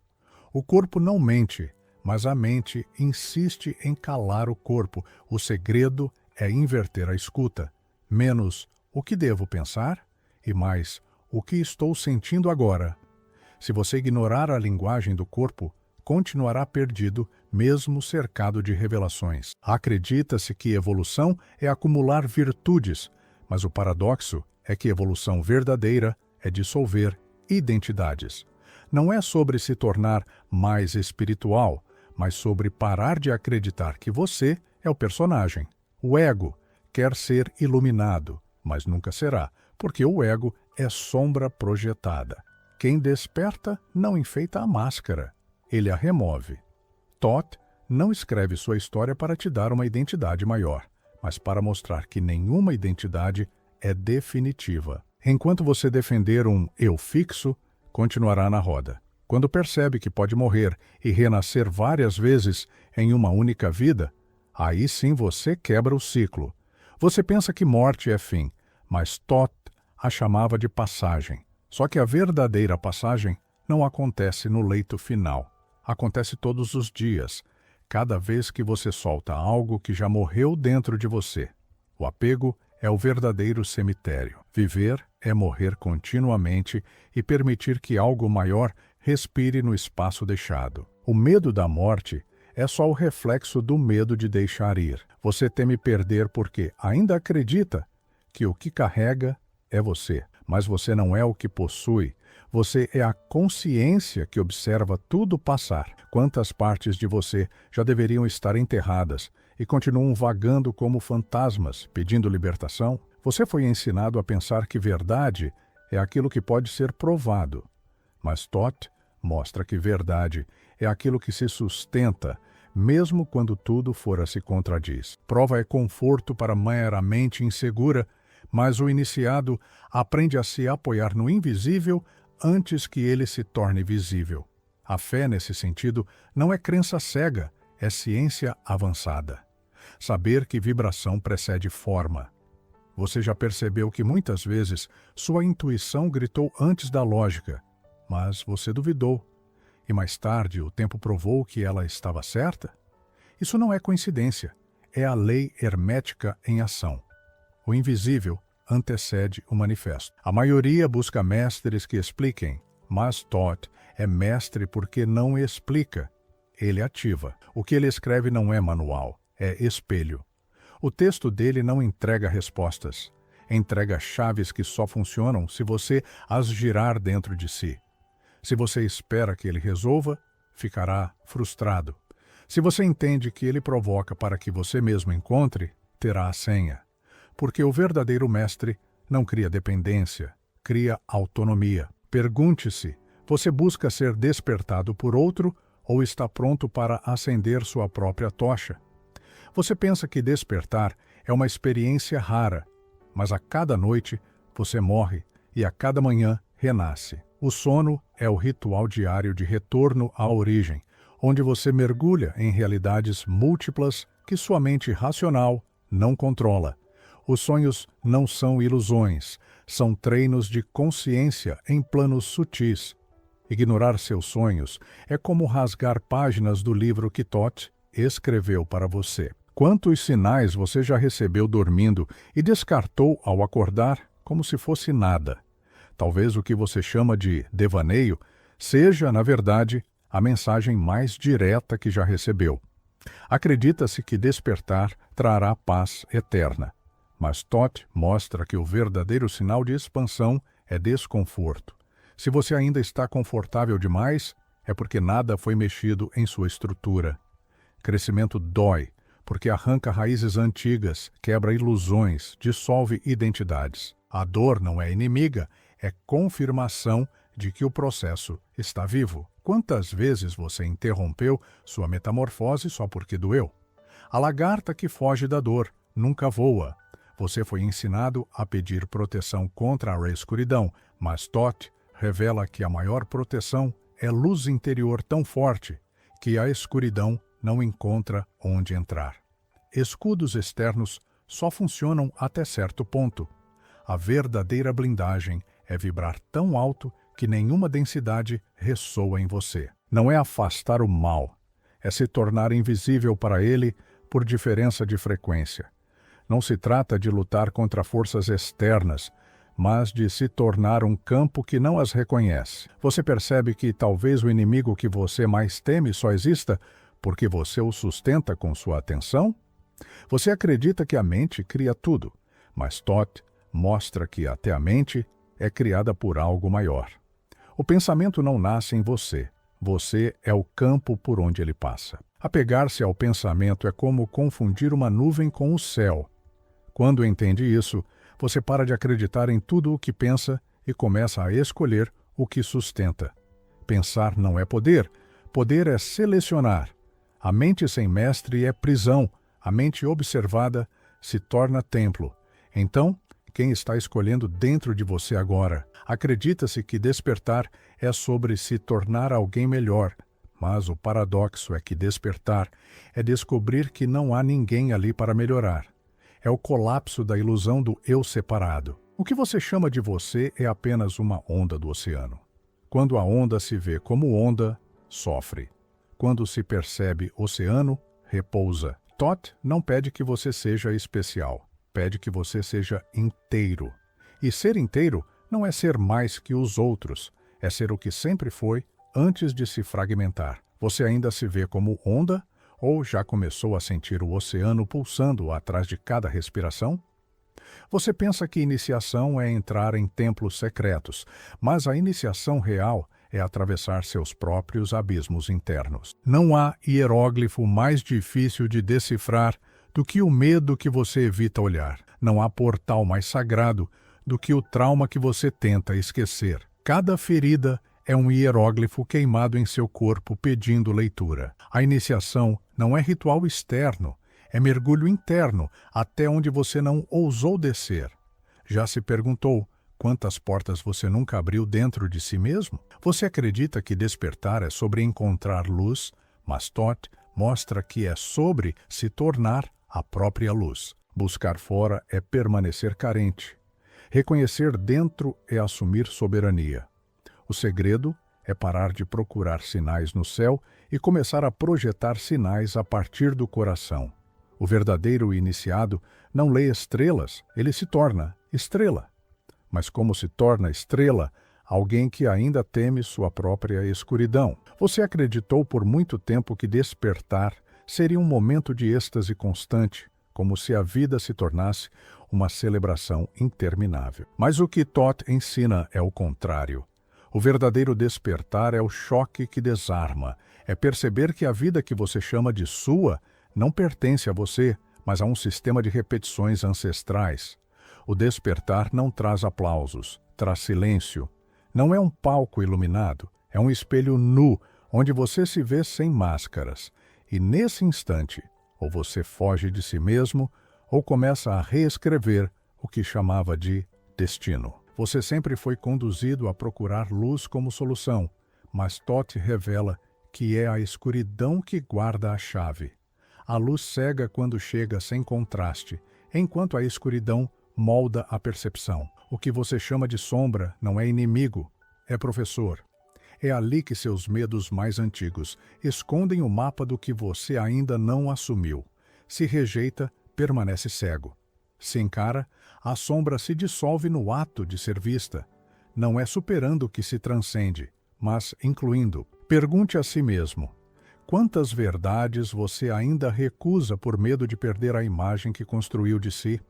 O corpo não mente, mas a mente insiste em calar o corpo. O segredo é inverter a escuta. Menos o que devo pensar e mais o que estou sentindo agora. Se você ignorar a linguagem do corpo, continuará perdido, mesmo cercado de revelações. Acredita-se que evolução é acumular virtudes, mas o paradoxo é que evolução verdadeira é dissolver identidades. Não é sobre se tornar mais espiritual, mas sobre parar de acreditar que você é o personagem. O ego quer ser iluminado, mas nunca será, porque o ego é sombra projetada. Quem desperta não enfeita a máscara, ele a remove. Toth não escreve sua história para te dar uma identidade maior, mas para mostrar que nenhuma identidade é definitiva. Enquanto você defender um eu fixo, continuará na roda. Quando percebe que pode morrer e renascer várias vezes em uma única vida, aí sim você quebra o ciclo. Você pensa que morte é fim, mas Toth a chamava de passagem. Só que a verdadeira passagem não acontece no leito final. Acontece todos os dias, cada vez que você solta algo que já morreu dentro de você. O apego é o verdadeiro cemitério. Viver é morrer continuamente e permitir que algo maior respire no espaço deixado. O medo da morte é só o reflexo do medo de deixar ir. Você teme perder porque ainda acredita que o que carrega é você, mas você não é o que possui. Você é a consciência que observa tudo passar. Quantas partes de você já deveriam estar enterradas e continuam vagando como fantasmas, pedindo libertação? Você foi ensinado a pensar que verdade é aquilo que pode ser provado. Mas Toth mostra que verdade é aquilo que se sustenta, mesmo quando tudo fora se contradiz. Prova é conforto para meramente insegura, mas o iniciado aprende a se apoiar no invisível antes que ele se torne visível. A fé, nesse sentido, não é crença cega, é ciência avançada. Saber que vibração precede forma. Você já percebeu que muitas vezes sua intuição gritou antes da lógica, mas você duvidou, e mais tarde o tempo provou que ela estava certa? Isso não é coincidência, é a lei hermética em ação. O invisível antecede o manifesto. A maioria busca mestres que expliquem, mas Toth é mestre porque não explica. Ele ativa. O que ele escreve não é manual, é espelho. O texto dele não entrega respostas. Entrega chaves que só funcionam se você as girar dentro de si. Se você espera que ele resolva, ficará frustrado. Se você entende que ele provoca para que você mesmo encontre, terá a senha. Porque o verdadeiro mestre não cria dependência, cria autonomia. Pergunte-se, você busca ser despertado por outro ou está pronto para acender sua própria tocha? Você pensa que despertar é uma experiência rara, mas a cada noite você morre e a cada manhã renasce. O sono é o ritual diário de retorno à origem, onde você mergulha em realidades múltiplas que sua mente racional não controla. Os sonhos não são ilusões, são treinos de consciência em planos sutis. Ignorar seus sonhos é como rasgar páginas do livro que Toth escreveu para você. Quantos sinais você já recebeu dormindo e descartou ao acordar como se fosse nada? Talvez o que você chama de devaneio seja, na verdade, a mensagem mais direta que já recebeu. Acredita-se que despertar trará paz eterna, mas Toth mostra que o verdadeiro sinal de expansão é desconforto. Se você ainda está confortável demais, é porque nada foi mexido em sua estrutura. Crescimento dói, porque arranca raízes antigas, quebra ilusões, dissolve identidades. A dor não é inimiga, é confirmação de que o processo está vivo. Quantas vezes você interrompeu sua metamorfose só porque doeu? A lagarta que foge da dor nunca voa. Você foi ensinado a pedir proteção contra a escuridão, mas Toth revela que a maior proteção é luz interior tão forte que a escuridão não encontra onde entrar. Escudos externos só funcionam até certo ponto. A verdadeira blindagem é vibrar tão alto que nenhuma densidade ressoa em você. Não é afastar o mal, é se tornar invisível para ele por diferença de frequência. Não se trata de lutar contra forças externas, mas de se tornar um campo que não as reconhece. Você percebe que talvez o inimigo que você mais teme só exista porque você o sustenta com sua atenção? Você acredita que a mente cria tudo, mas Toth mostra que até a mente é criada por algo maior. O pensamento não nasce em você. Você é o campo por onde ele passa. Apegar-se ao pensamento é como confundir uma nuvem com o céu. Quando entende isso, você para de acreditar em tudo o que pensa e começa a escolher o que sustenta. Pensar não é poder. Poder é selecionar. A mente sem mestre é prisão. A mente observada se torna templo. Então, quem está escolhendo dentro de você agora? Acredita-se que despertar é sobre se tornar alguém melhor, mas o paradoxo é que despertar é descobrir que não há ninguém ali para melhorar. É o colapso da ilusão do eu separado. O que você chama de você é apenas uma onda do oceano. Quando a onda se vê como onda, sofre. Quando se percebe oceano, repousa. Toth não pede que você seja especial. Pede que você seja inteiro. E ser inteiro não é ser mais que os outros, é ser o que sempre foi antes de se fragmentar. Você ainda se vê como onda ou já começou a sentir o oceano pulsando atrás de cada respiração? Você pensa que iniciação é entrar em templos secretos, mas a iniciação real é atravessar seus próprios abismos internos. Não há hieróglifo mais difícil de decifrar do que o medo que você evita olhar. Não há portal mais sagrado do que o trauma que você tenta esquecer. Cada ferida é um hieróglifo queimado em seu corpo pedindo leitura. A iniciação não é ritual externo, é mergulho interno, até onde você não ousou descer. Já se perguntou quantas portas você nunca abriu dentro de si mesmo? Você acredita que despertar é sobre encontrar luz, mas Toth mostra que é sobre se tornar a própria luz. Buscar fora é permanecer carente. Reconhecer dentro é assumir soberania. O segredo é parar de procurar sinais no céu e começar a projetar sinais a partir do coração. O verdadeiro iniciado não lê estrelas, ele se torna estrela. Mas como se torna estrela alguém que ainda teme sua própria escuridão? Você acreditou por muito tempo que despertar seria um momento de êxtase constante, como se a vida se tornasse uma celebração interminável. Mas o que Toth ensina é o contrário. O verdadeiro despertar é o choque que desarma, é perceber que a vida que você chama de sua não pertence a você, mas a um sistema de repetições ancestrais. O despertar não traz aplausos, traz silêncio. Não é um palco iluminado, é um espelho nu, onde você se vê sem máscaras. E nesse instante, ou você foge de si mesmo, ou começa a reescrever o que chamava de destino. Você sempre foi conduzido a procurar luz como solução, mas Toth revela que é a escuridão que guarda a chave. A luz cega quando chega sem contraste, enquanto a escuridão molda a percepção. O que você chama de sombra não é inimigo, é professor. É ali que seus medos mais antigos escondem o mapa do que você ainda não assumiu. Se rejeita, permanece cego. Se encara, a sombra se dissolve no ato de ser vista. Não é superando que se transcende, mas incluindo. Pergunte a si mesmo: quantas verdades você ainda recusa por medo de perder a imagem que construiu de si?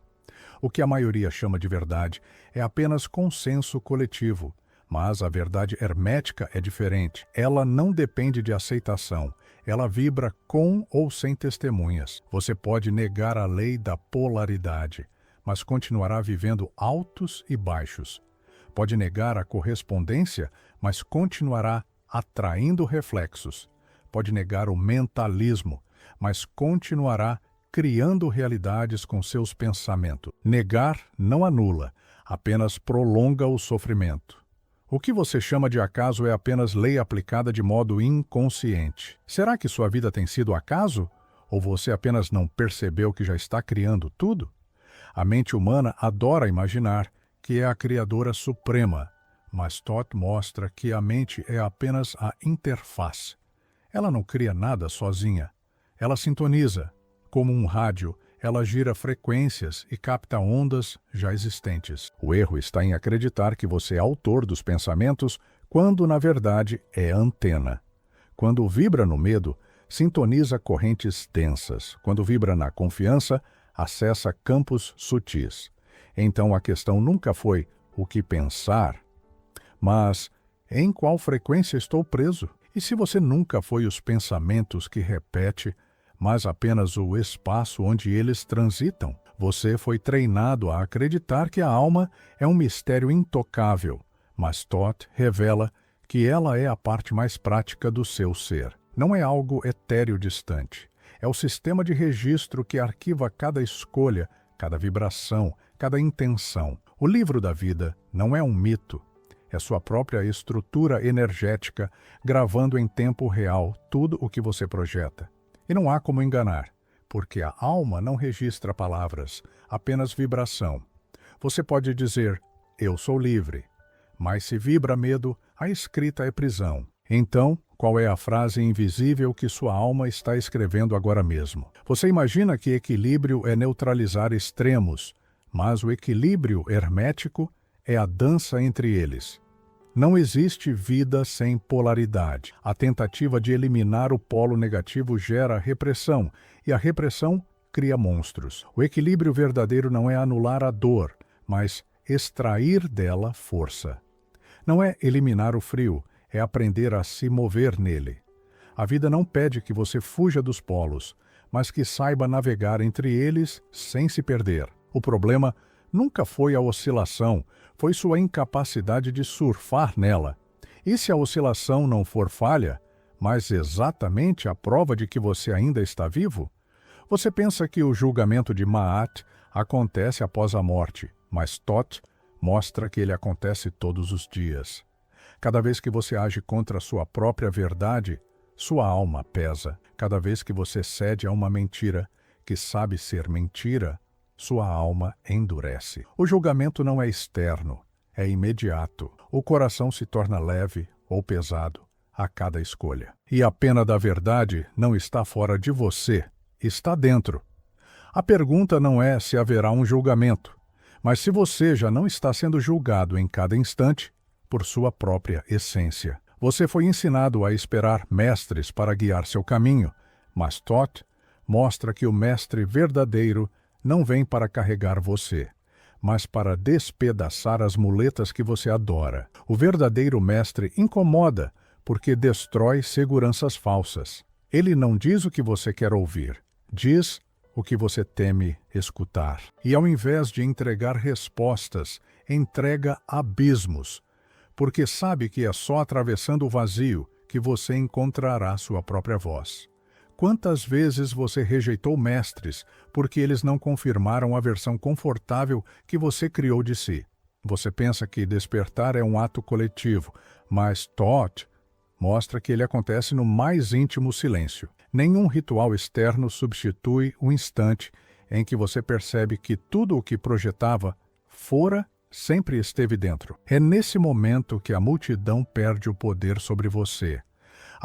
O que a maioria chama de verdade é apenas consenso coletivo, mas a verdade hermética é diferente. Ela não depende de aceitação. Ela vibra com ou sem testemunhas. Você pode negar a lei da polaridade, mas continuará vivendo altos e baixos. Pode negar a correspondência, mas continuará atraindo reflexos. Pode negar o mentalismo, mas continuará criando realidades com seus pensamentos. Negar não anula, apenas prolonga o sofrimento. O que você chama de acaso é apenas lei aplicada de modo inconsciente. Será que sua vida tem sido acaso? Ou você apenas não percebeu que já está criando tudo? A mente humana adora imaginar que é a criadora suprema, mas Todd mostra que a mente é apenas a interface. Ela não cria nada sozinha. Ela sintoniza. Como um rádio, ela gira frequências e capta ondas já existentes. O erro está em acreditar que você é autor dos pensamentos, quando, na verdade, é antena. Quando vibra no medo, sintoniza correntes densas. Quando vibra na confiança, acessa campos sutis. Então a questão nunca foi o que pensar, mas em qual frequência estou preso? E se você nunca foi os pensamentos que repete, mas apenas o espaço onde eles transitam? Você foi treinado a acreditar que a alma é um mistério intocável, mas Todd revela que ela é a parte mais prática do seu ser. Não é algo etéreo distante. É o sistema de registro que arquiva cada escolha, cada vibração, cada intenção. O livro da vida não é um mito. É sua própria estrutura energética, gravando em tempo real tudo o que você projeta. E não há como enganar, porque a alma não registra palavras, apenas vibração. Você pode dizer, eu sou livre, mas se vibra medo, a escrita é prisão. Então, qual é a frase invisível que sua alma está escrevendo agora mesmo? Você imagina que equilíbrio é neutralizar extremos, mas o equilíbrio hermético é a dança entre eles. Não existe vida sem polaridade. A tentativa de eliminar o polo negativo gera repressão, e a repressão cria monstros. O equilíbrio verdadeiro não é anular a dor, mas extrair dela força. Não é eliminar o frio, é aprender a se mover nele. A vida não pede que você fuja dos polos, mas que saiba navegar entre eles sem se perder. O problema nunca foi a oscilação, foi sua incapacidade de surfar nela. E se a oscilação não for falha, mas exatamente a prova de que você ainda está vivo? Você pensa que o julgamento de Ma'at acontece após a morte, mas Thoth mostra que ele acontece todos os dias. Cada vez que você age contra a sua própria verdade, sua alma pesa. Cada vez que você cede a uma mentira que sabe ser mentira, sua alma endurece. O julgamento não é externo, é imediato. O coração se torna leve ou pesado a cada escolha. E a pena da verdade não está fora de você, está dentro. A pergunta não é se haverá um julgamento, mas se você já não está sendo julgado em cada instante por sua própria essência. Você foi ensinado a esperar mestres para guiar seu caminho, mas Thoth mostra que o mestre verdadeiro não vem para carregar você, mas para despedaçar as muletas que você adora. O verdadeiro mestre incomoda, porque destrói seguranças falsas. Ele não diz o que você quer ouvir, diz o que você teme escutar. E ao invés de entregar respostas, entrega abismos, porque sabe que é só atravessando o vazio que você encontrará sua própria voz. Quantas vezes você rejeitou mestres porque eles não confirmaram a versão confortável que você criou de si? Você pensa que despertar é um ato coletivo, mas Thoth mostra que ele acontece no mais íntimo silêncio. Nenhum ritual externo substitui o instante em que você percebe que tudo o que projetava fora sempre esteve dentro. É nesse momento que a multidão perde o poder sobre você.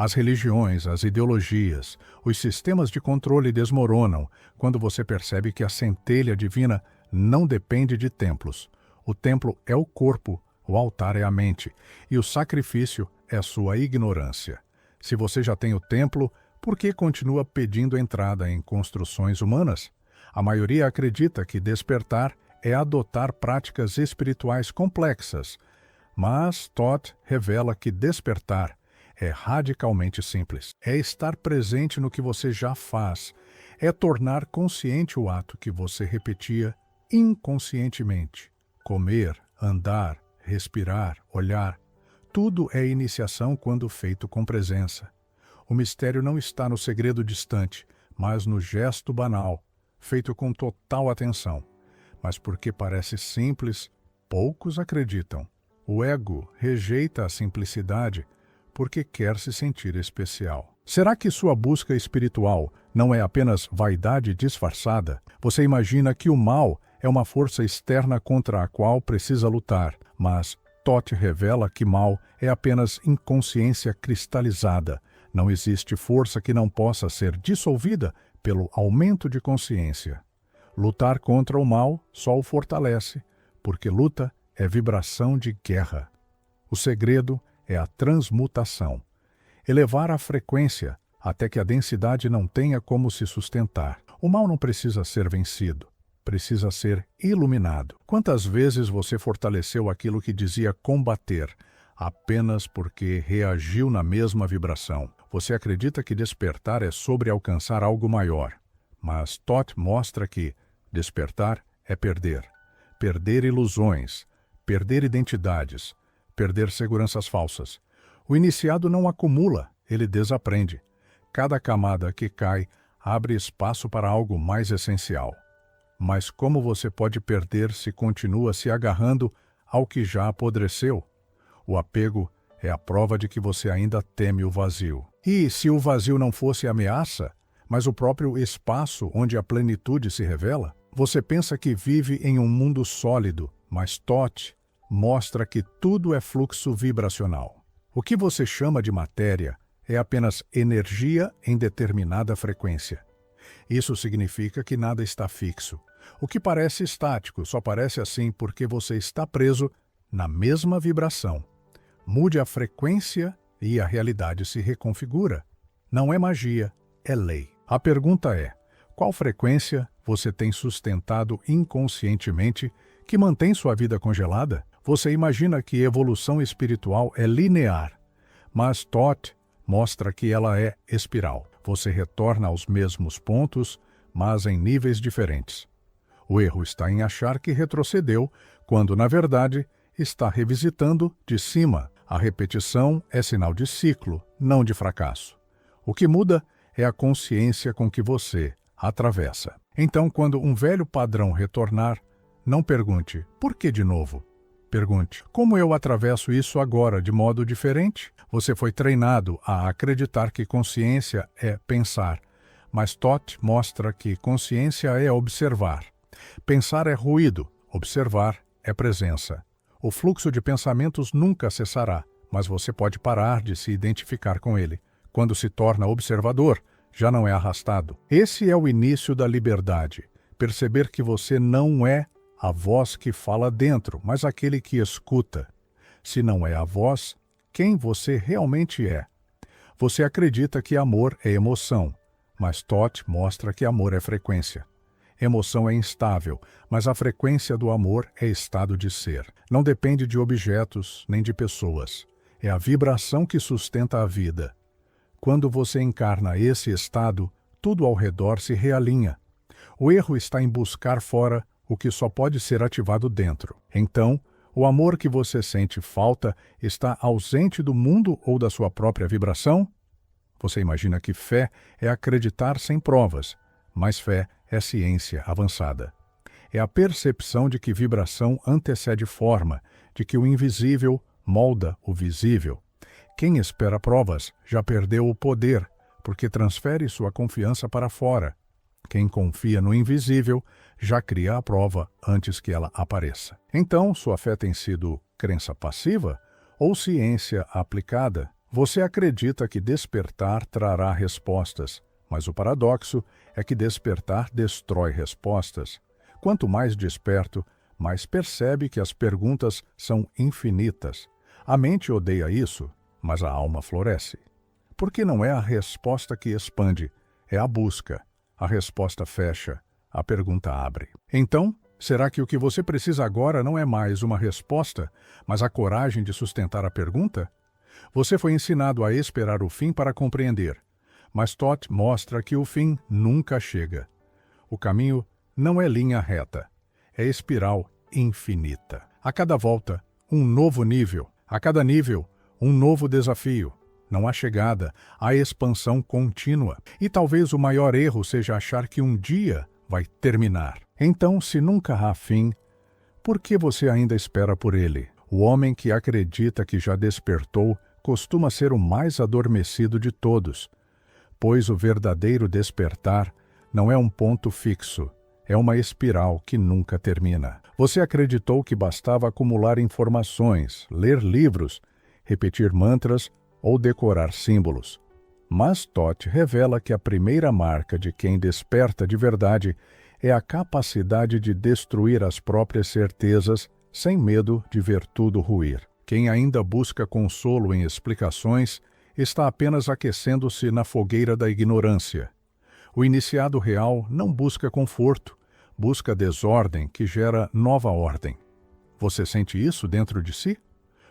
As religiões, as ideologias, os sistemas de controle desmoronam quando você percebe que a centelha divina não depende de templos. O templo é o corpo, o altar é a mente, e o sacrifício é a sua ignorância. Se você já tem o templo, por que continua pedindo entrada em construções humanas? A maioria acredita que despertar é adotar práticas espirituais complexas, mas Todd revela que despertar é radicalmente simples. É estar presente no que você já faz. É tornar consciente o ato que você repetia inconscientemente. Comer, andar, respirar, olhar. Tudo é iniciação quando feito com presença. O mistério não está no segredo distante, mas no gesto banal, feito com total atenção. Mas porque parece simples, poucos acreditam. O ego rejeita a simplicidade porque quer se sentir especial. Será que sua busca espiritual não é apenas vaidade disfarçada? Você imagina que o mal é uma força externa contra a qual precisa lutar, mas Todd revela que mal é apenas inconsciência cristalizada. Não existe força que não possa ser dissolvida pelo aumento de consciência. Lutar contra o mal só o fortalece, porque luta é vibração de guerra. O segredo é a transmutação. Elevar a frequência até que a densidade não tenha como se sustentar. O mal não precisa ser vencido, precisa ser iluminado. Quantas vezes você fortaleceu aquilo que dizia combater, apenas porque reagiu na mesma vibração? Você acredita que despertar é sobre alcançar algo maior, mas Todd mostra que despertar é perder. Perder ilusões, perder identidades, perder seguranças falsas. O iniciado não acumula, ele desaprende. Cada camada que cai abre espaço para algo mais essencial. Mas como você pode perder se continua se agarrando ao que já apodreceu? O apego é a prova de que você ainda teme o vazio. E se o vazio não fosse ameaça, mas o próprio espaço onde a plenitude se revela? Você pensa que vive em um mundo sólido, mas Todd mostra que tudo é fluxo vibracional. O que você chama de matéria é apenas energia em determinada frequência. Isso significa que nada está fixo. O que parece estático só parece assim porque você está preso na mesma vibração. Mude a frequência e a realidade se reconfigura. Não é magia, é lei. A pergunta é: qual frequência você tem sustentado inconscientemente que mantém sua vida congelada? Você imagina que evolução espiritual é linear, mas Todd mostra que ela é espiral. Você retorna aos mesmos pontos, mas em níveis diferentes. O erro está em achar que retrocedeu, quando, na verdade, está revisitando de cima. A repetição é sinal de ciclo, não de fracasso. O que muda é a consciência com que você atravessa. Então, quando um velho padrão retornar, não pergunte, por que de novo? Pergunte, como eu atravesso isso agora de modo diferente? Você foi treinado a acreditar que consciência é pensar, mas Todd mostra que consciência é observar. Pensar é ruído, observar é presença. O fluxo de pensamentos nunca cessará, mas você pode parar de se identificar com ele. Quando se torna observador, já não é arrastado. Esse é o início da liberdade. Perceber que você não é a voz que fala dentro, mas aquele que escuta. Se não é a voz, quem você realmente é? Você acredita que amor é emoção, mas Todd mostra que amor é frequência. Emoção é instável, mas a frequência do amor é estado de ser. Não depende de objetos nem de pessoas. É a vibração que sustenta a vida. Quando você encarna esse estado, tudo ao redor se realinha. O erro está em buscar fora o que só pode ser ativado dentro. Então, o amor que você sente falta está ausente do mundo ou da sua própria vibração? Você imagina que fé é acreditar sem provas, mas fé é ciência avançada. É a percepção de que vibração antecede forma, de que o invisível molda o visível. Quem espera provas já perdeu o poder, porque transfere sua confiança para fora. Quem confia no invisível já cria a prova antes que ela apareça. Então, sua fé tem sido crença passiva ou ciência aplicada, Você acredita que despertar trará respostas, mas o paradoxo é que despertar destrói respostas. Quanto mais desperto, mais percebe que as perguntas são infinitas. A mente odeia isso, mas a alma floresce. Porque não é a resposta que expande, é a busca. A resposta fecha, a pergunta abre. Então, será que o que você precisa agora não é mais uma resposta, mas a coragem de sustentar a pergunta? Você foi ensinado a esperar o fim para compreender, mas Toth mostra que o fim nunca chega. O caminho não é linha reta, é espiral infinita. A cada volta, um novo nível. A cada nível, um novo desafio. Não há chegada, há expansão contínua. E talvez o maior erro seja achar que um dia vai terminar. Então, se nunca há fim, por que você ainda espera por ele? O homem que acredita que já despertou costuma ser o mais adormecido de todos, pois o verdadeiro despertar não é um ponto fixo, é uma espiral que nunca termina. Você acreditou que bastava acumular informações, ler livros, repetir mantras ou decorar símbolos. Mas Toth revela que a primeira marca de quem desperta de verdade é a capacidade de destruir as próprias certezas sem medo de ver tudo ruir. Quem ainda busca consolo em explicações está apenas aquecendo-se na fogueira da ignorância. O iniciado real não busca conforto, busca desordem que gera nova ordem. Você sente isso dentro de si?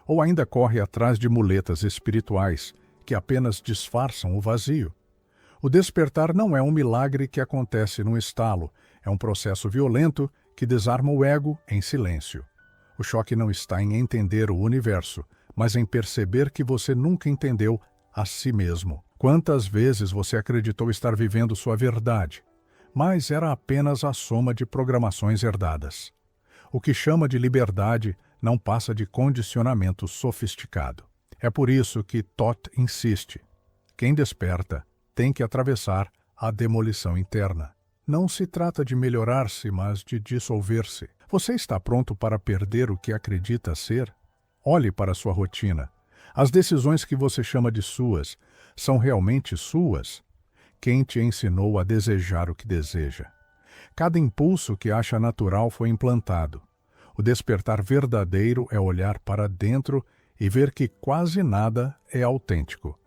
Ou ainda corre atrás de muletas espirituais que apenas disfarçam o vazio? O despertar não é um milagre que acontece num estalo, é um processo violento que desarma o ego em silêncio. O choque não está em entender o universo, mas em perceber que você nunca entendeu a si mesmo. Quantas vezes você acreditou estar vivendo sua verdade, mas era apenas a soma de programações herdadas. O que chama de liberdade não passa de condicionamento sofisticado. É por isso que Toth insiste. Quem desperta tem que atravessar a demolição interna. Não se trata de melhorar-se, mas de dissolver-se. Você está pronto para perder o que acredita ser? Olhe para sua rotina. As decisões que você chama de suas são realmente suas? Quem te ensinou a desejar o que deseja? Cada impulso que acha natural foi implantado. O despertar verdadeiro é olhar para dentro e ver que quase nada é autêntico.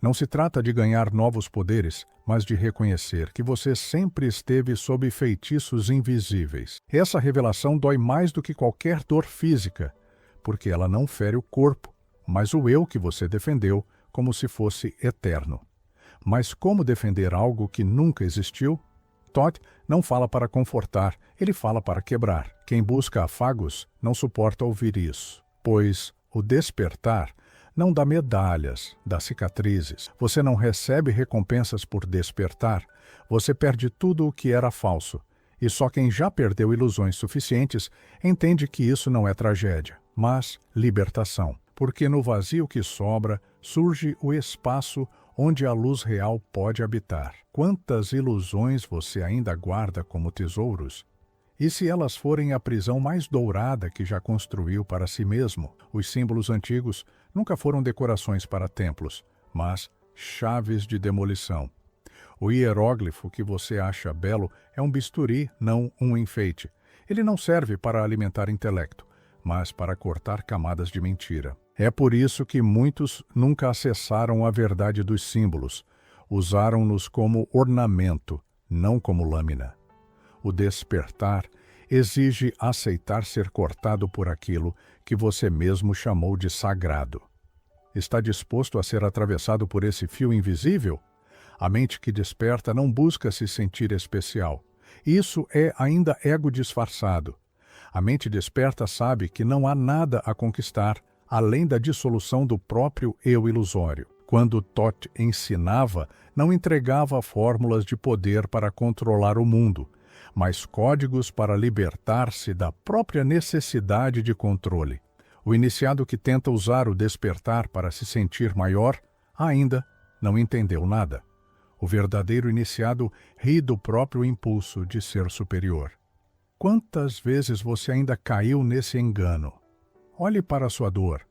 Não se trata de ganhar novos poderes, mas de reconhecer que você sempre esteve sob feitiços invisíveis. Essa revelação dói mais do que qualquer dor física, porque ela não fere o corpo, mas o eu que você defendeu como se fosse eterno. Mas como defender algo que nunca existiu? Toth não fala para confortar, ele fala para quebrar. Quem busca afagos não suporta ouvir isso, pois o despertar não dá medalhas, dá cicatrizes. Você não recebe recompensas por despertar, você perde tudo o que era falso. E só quem já perdeu ilusões suficientes entende que isso não é tragédia, mas libertação. Porque no vazio que sobra surge o espaço onde a luz real pode habitar. Quantas ilusões você ainda guarda como tesouros? E se elas forem a prisão mais dourada que já construiu para si mesmo? Os símbolos antigos nunca foram decorações para templos, mas chaves de demolição. O hieróglifo que você acha belo é um bisturi, não um enfeite. Ele não serve para alimentar intelecto, mas para cortar camadas de mentira. É por isso que muitos nunca acessaram a verdade dos símbolos. Usaram-nos como ornamento, não como lâmina. O despertar exige aceitar ser cortado por aquilo que você mesmo chamou de sagrado. Está disposto a ser atravessado por esse fio invisível? A mente que desperta não busca se sentir especial. Isso é ainda ego disfarçado. A mente desperta sabe que não há nada a conquistar além da dissolução do próprio eu ilusório. Quando Toth ensinava, não entregava fórmulas de poder para controlar o mundo, mas códigos para libertar-se da própria necessidade de controle. O iniciado que tenta usar o despertar para se sentir maior ainda não entendeu nada. O verdadeiro iniciado ri do próprio impulso de ser superior. Quantas vezes você ainda caiu nesse engano? Olhe para a sua dor.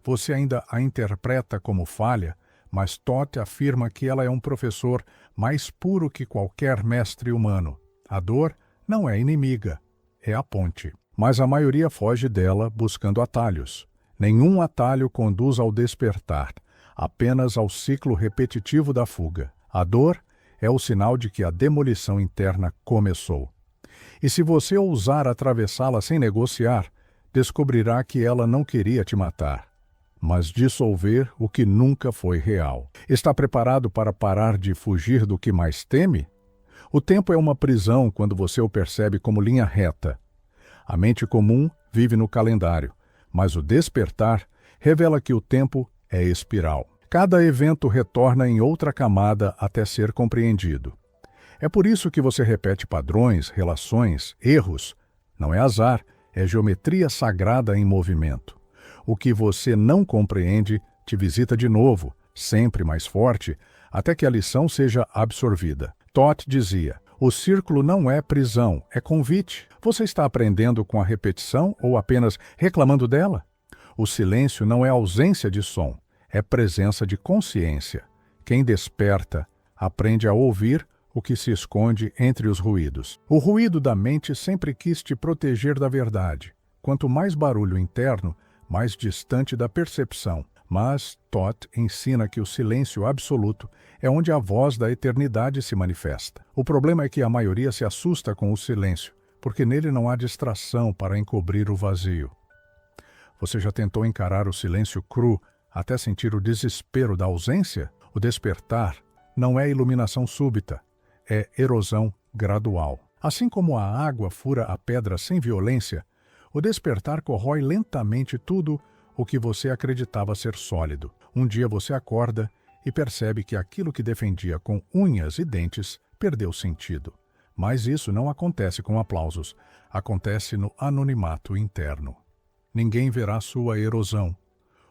Você ainda a interpreta como falha, mas Toth afirma que ela é um professor mais puro que qualquer mestre humano. A dor não é inimiga, é a ponte. Mas a maioria foge dela buscando atalhos. Nenhum atalho conduz ao despertar, apenas ao ciclo repetitivo da fuga. A dor é o sinal de que a demolição interna começou. E se você ousar atravessá-la sem negociar, descobrirá que ela não queria te matar, mas dissolver o que nunca foi real. Está preparado para parar de fugir do que mais teme? O tempo é uma prisão quando você o percebe como linha reta. A mente comum vive no calendário, mas o despertar revela que o tempo é espiral. Cada evento retorna em outra camada até ser compreendido. É por isso que você repete padrões, relações, erros. Não é azar, é geometria sagrada em movimento. O que você não compreende te visita de novo, sempre mais forte, até que a lição seja absorvida. Toth dizia: o círculo não é prisão, é convite. Você está aprendendo com a repetição ou apenas reclamando dela? O silêncio não é ausência de som, é presença de consciência. Quem desperta aprende a ouvir o que se esconde entre os ruídos. O ruído da mente sempre quis te proteger da verdade. Quanto mais barulho interno, mais distante da percepção. Mas Toth ensina que o silêncio absoluto é onde a voz da eternidade se manifesta. O problema é que a maioria se assusta com o silêncio, porque nele não há distração para encobrir o vazio. Você já tentou encarar o silêncio cru até sentir o desespero da ausência? O despertar não é iluminação súbita, é erosão gradual. Assim como a água fura a pedra sem violência, o despertar corrói lentamente tudo o que você acreditava ser sólido. Um dia você acorda e percebe que aquilo que defendia com unhas e dentes perdeu sentido. Mas isso não acontece com aplausos, acontece no anonimato interno. Ninguém verá sua erosão.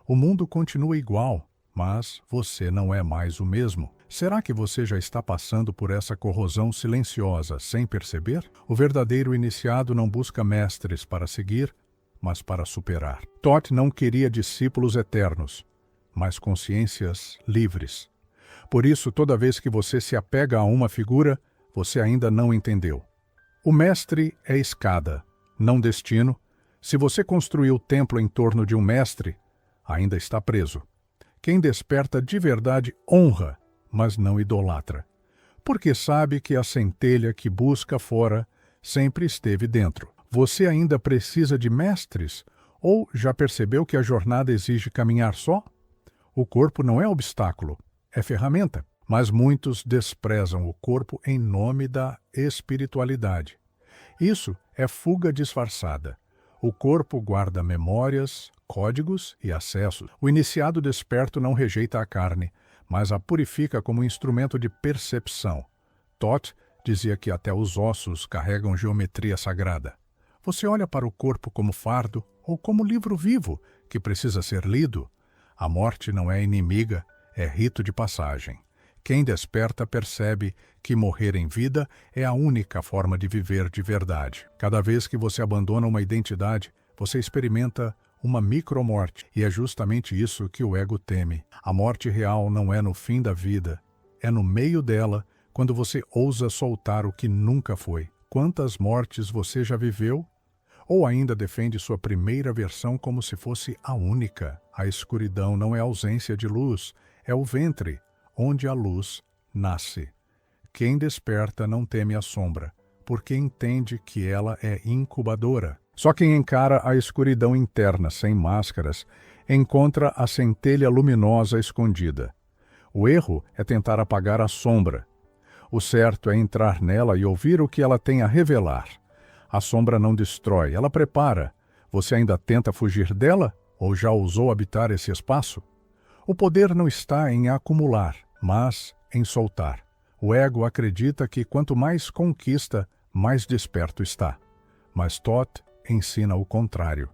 O mundo continua igual, mas você não é mais o mesmo. Será que você já está passando por essa corrosão silenciosa sem perceber? O verdadeiro iniciado não busca mestres para seguir, mas para superar. Toth não queria discípulos eternos, mas consciências livres. Por isso, toda vez que você se apega a uma figura, você ainda não entendeu. O mestre é escada, não destino. Se você construiu o templo em torno de um mestre, ainda está preso. Quem desperta de verdade honra, mas não idolatra, porque sabe que a centelha que busca fora sempre esteve dentro. Você ainda precisa de mestres? Ou já percebeu que a jornada exige caminhar só? O corpo não é obstáculo, é ferramenta. Mas muitos desprezam o corpo em nome da espiritualidade. Isso é fuga disfarçada. O corpo guarda memórias, códigos e acessos. O iniciado desperto não rejeita a carne, mas a purifica como instrumento de percepção. Toth dizia que até os ossos carregam geometria sagrada. Você olha para o corpo como fardo ou como livro vivo que precisa ser lido? A morte não é inimiga, é rito de passagem. Quem desperta percebe que morrer em vida é a única forma de viver de verdade. Cada vez que você abandona uma identidade, você experimenta uma micromorte, e é justamente isso que o ego teme. A morte real não é no fim da vida, é no meio dela, quando você ousa soltar o que nunca foi. Quantas mortes você já viveu? Ou ainda defende sua primeira versão como se fosse a única? A escuridão não é ausência de luz, é o ventre, onde a luz nasce. Quem desperta não teme a sombra, porque entende que ela é incubadora. Só quem encara a escuridão interna sem máscaras encontra a centelha luminosa escondida. O erro é tentar apagar a sombra. O certo é entrar nela e ouvir o que ela tem a revelar. A sombra não destrói, ela prepara. Você ainda tenta fugir dela ou já ousou habitar esse espaço? O poder não está em acumular, mas em soltar. O ego acredita que quanto mais conquista, mais desperto está. Mas Toth ensina o contrário.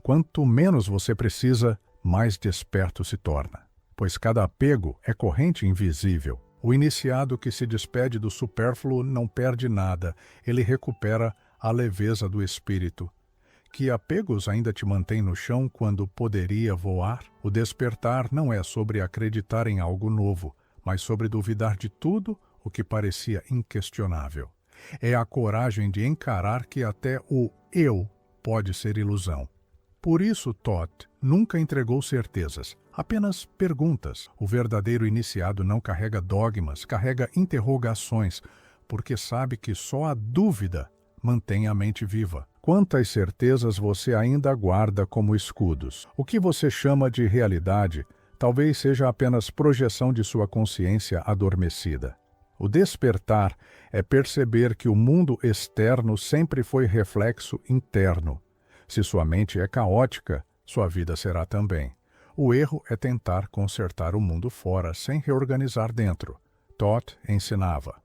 Quanto menos você precisa, mais desperto se torna. Pois cada apego é corrente invisível. O iniciado que se despede do supérfluo não perde nada, ele recupera a leveza do espírito. que apegos ainda te mantêm no chão quando poderia voar? O despertar não é sobre acreditar em algo novo, mas sobre duvidar de tudo o que parecia inquestionável. É a coragem de encarar que até o eu pode ser ilusão. Por isso, Todd nunca entregou certezas, apenas perguntas. O verdadeiro iniciado não carrega dogmas, carrega interrogações, porque sabe que só a dúvida mantém a mente viva. Quantas certezas você ainda guarda como escudos? O que você chama de realidade talvez seja apenas projeção de sua consciência adormecida. O despertar é perceber que o mundo externo sempre foi reflexo interno. Se sua mente é caótica, sua vida será também. O erro é tentar consertar o mundo fora sem reorganizar dentro. Todd ensinava: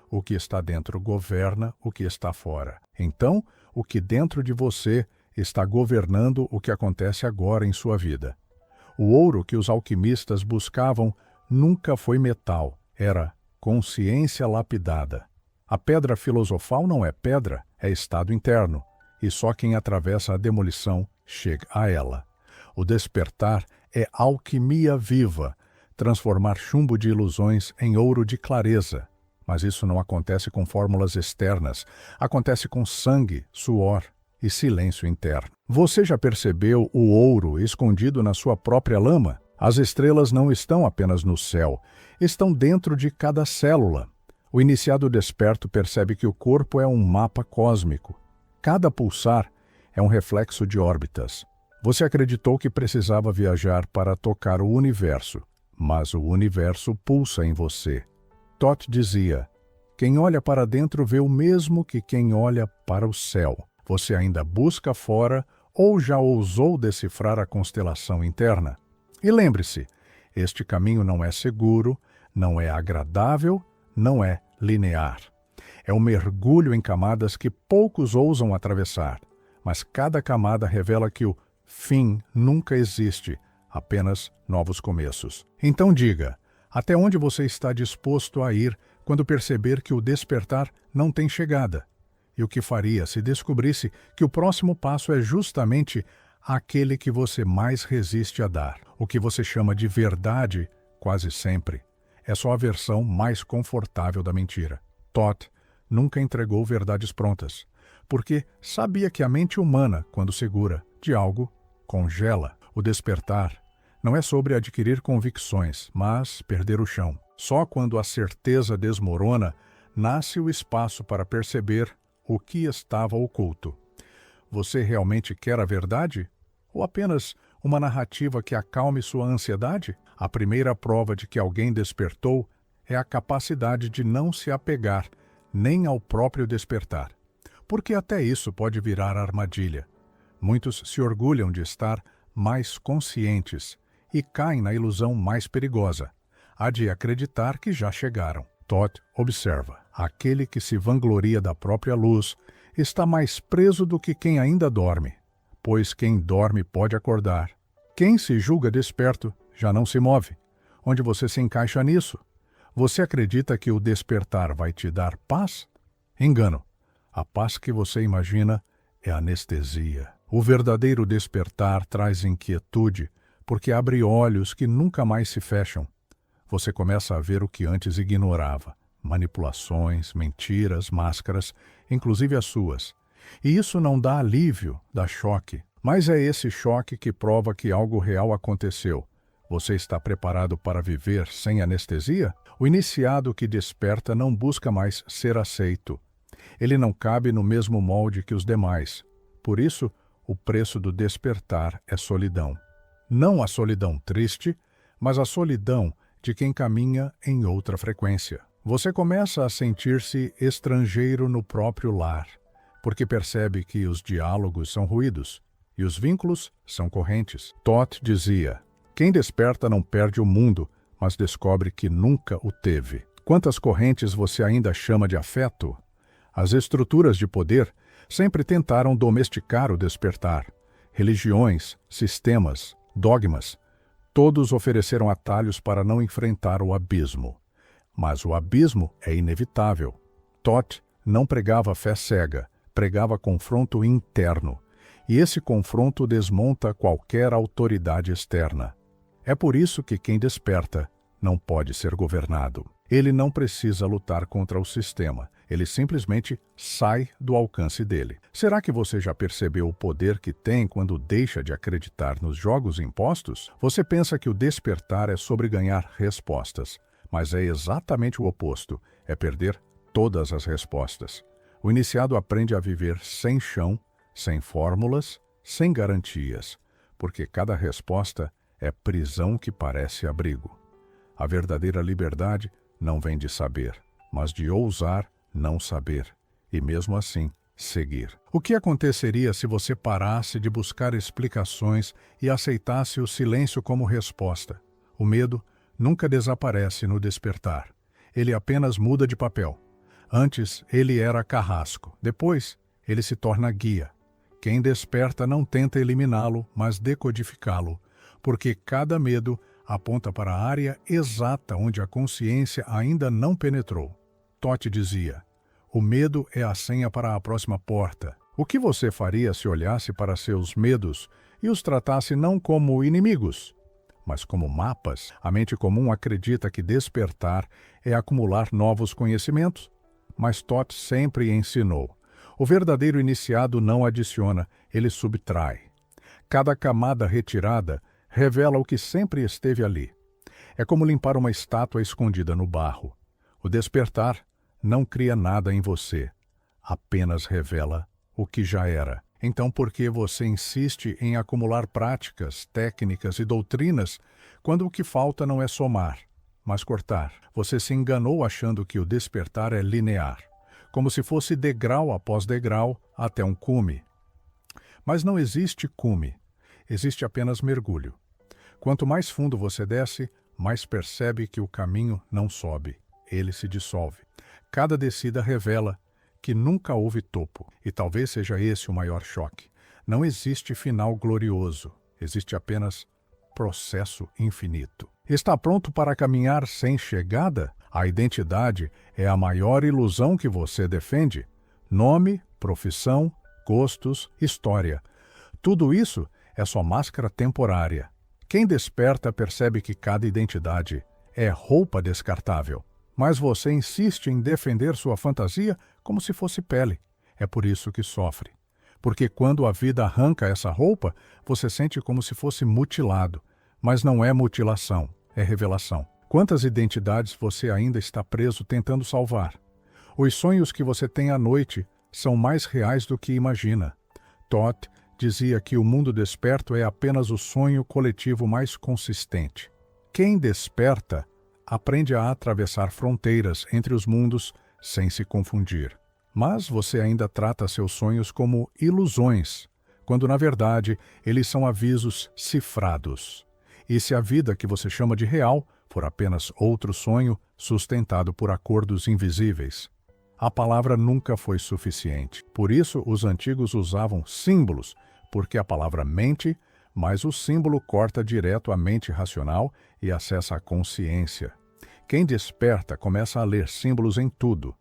o que está dentro governa o que está fora. Então, o que dentro de você está governando o que acontece agora em sua vida. O ouro que os alquimistas buscavam nunca foi metal, era consciência lapidada. A pedra filosofal não é pedra, é estado interno, e só quem atravessa a demolição chega a ela. O despertar é alquimia viva, transformar chumbo de ilusões em ouro de clareza. Mas isso não acontece com fórmulas externas, acontece com sangue, suor e silêncio interno. Você já percebeu o ouro escondido na sua própria lama? As estrelas não estão apenas no céu, estão dentro de cada célula. O iniciado desperto percebe que o corpo é um mapa cósmico. Cada pulsar é um reflexo de órbitas. Você acreditou que precisava viajar para tocar o universo, mas o universo pulsa em você. Todd dizia: quem olha para dentro vê o mesmo que quem olha para o céu. Você ainda busca fora ou já ousou decifrar a constelação interna? E lembre-se, este caminho não é seguro, não é agradável, não é linear. É um mergulho em camadas que poucos ousam atravessar, mas cada camada revela que o fim nunca existe, apenas novos começos. Então diga: até onde você está disposto a ir quando perceber que o despertar não tem chegada? E o que faria se descobrisse que o próximo passo é justamente aquele que você mais resiste a dar? O que você chama de verdade, quase sempre, é só a versão mais confortável da mentira. Todd nunca entregou verdades prontas, porque sabia que a mente humana, quando segura de algo, congela. O despertar não é sobre adquirir convicções, mas perder o chão. Só quando a certeza desmorona, nasce o espaço para perceber o que estava oculto. Você realmente quer a verdade? Ou apenas uma narrativa que acalme sua ansiedade? A primeira prova de que alguém despertou é a capacidade de não se apegar nem ao próprio despertar. Porque até isso pode virar armadilha. Muitos se orgulham de estar mais conscientes e caem na ilusão mais perigosa, a de acreditar que já chegaram. Todd observa: aquele que se vangloria da própria luz está mais preso do que quem ainda dorme, pois quem dorme pode acordar. Quem se julga desperto já não se move. Onde você se encaixa nisso? Você acredita que o despertar vai te dar paz? Engano. A paz que você imagina é anestesia. O verdadeiro despertar traz inquietude, porque abre olhos que nunca mais se fecham. Você começa a ver o que antes ignorava: manipulações, mentiras, máscaras, inclusive as suas. E isso não dá alívio, dá choque. Mas é esse choque que prova que algo real aconteceu. Você está preparado para viver sem anestesia? O iniciado que desperta não busca mais ser aceito. Ele não cabe no mesmo molde que os demais. Por isso, o preço do despertar é solidão. Não a solidão triste, mas a solidão de quem caminha em outra frequência. Você começa a sentir-se estrangeiro no próprio lar, porque percebe que os diálogos são ruídos e os vínculos são correntes. Todd dizia: quem desperta não perde o mundo, mas descobre que nunca o teve. Quantas correntes você ainda chama de afeto? As estruturas de poder sempre tentaram domesticar o despertar. Religiões, sistemas, dogmas, todos ofereceram atalhos para não enfrentar o abismo. Mas o abismo é inevitável. Todd não pregava fé cega, pregava confronto interno. e esse confronto desmonta qualquer autoridade externa. É por isso que quem desperta não pode ser governado. Ele não precisa lutar contra o sistema, ele simplesmente sai do alcance dele. Será que você já percebeu o poder que tem quando deixa de acreditar nos jogos impostos? Você pensa que o despertar é sobre ganhar respostas, mas é exatamente o oposto, é perder todas as respostas. O iniciado aprende a viver sem chão, sem fórmulas, sem garantias, porque cada resposta é prisão que parece abrigo. A verdadeira liberdade não vem de saber, mas de ousar não saber, e mesmo assim, seguir. O que aconteceria se você parasse de buscar explicações e aceitasse o silêncio como resposta? O medo nunca desaparece no despertar. Ele apenas muda de papel. Antes, ele era carrasco. Depois, ele se torna guia. Quem desperta não tenta eliminá-lo, mas decodificá-lo, porque cada medo aponta para a área exata onde a consciência ainda não penetrou. Tote dizia: o medo é a senha para a próxima porta. O que você faria se olhasse para seus medos e os tratasse não como inimigos, mas como mapas? A mente comum acredita que despertar é acumular novos conhecimentos, mas Tote sempre ensinou: o verdadeiro iniciado não adiciona, ele subtrai. Cada camada retirada revela o que sempre esteve ali. É como limpar uma estátua escondida no barro. O despertar não cria nada em você, apenas revela o que já era. Então, por que você insiste em acumular práticas, técnicas e doutrinas quando o que falta não é somar, mas cortar? Você se enganou achando que o despertar é linear, como se fosse degrau após degrau até um cume. Mas não existe cume, existe apenas mergulho. Quanto mais fundo você desce, mais percebe que o caminho não sobe, ele se dissolve. Cada descida revela que nunca houve topo, e talvez seja esse o maior choque. Não existe final glorioso, existe apenas processo infinito. Está pronto para caminhar sem chegada? A identidade é a maior ilusão que você defende. Nome, profissão, gostos, história. Tudo isso é só máscara temporária. Quem desperta percebe que cada identidade é roupa descartável. Mas você insiste em defender sua fantasia como se fosse pele. É por isso que sofre. Porque quando a vida arranca essa roupa, você sente como se fosse mutilado. Mas não é mutilação, é revelação. Quantas identidades você ainda está preso tentando salvar? Os sonhos que você tem à noite são mais reais do que imagina. Tote dizia que o mundo desperto é apenas o sonho coletivo mais consistente. Quem desperta aprende a atravessar fronteiras entre os mundos sem se confundir. Mas você ainda trata seus sonhos como ilusões, quando na verdade eles são avisos cifrados. E se a vida que você chama de real for apenas outro sonho sustentado por acordos invisíveis? A palavra nunca foi suficiente. Por isso os antigos usavam símbolos, porque a palavra mente, mas o símbolo corta direto a mente racional e acessa a consciência. Quem desperta começa a ler símbolos em tudo.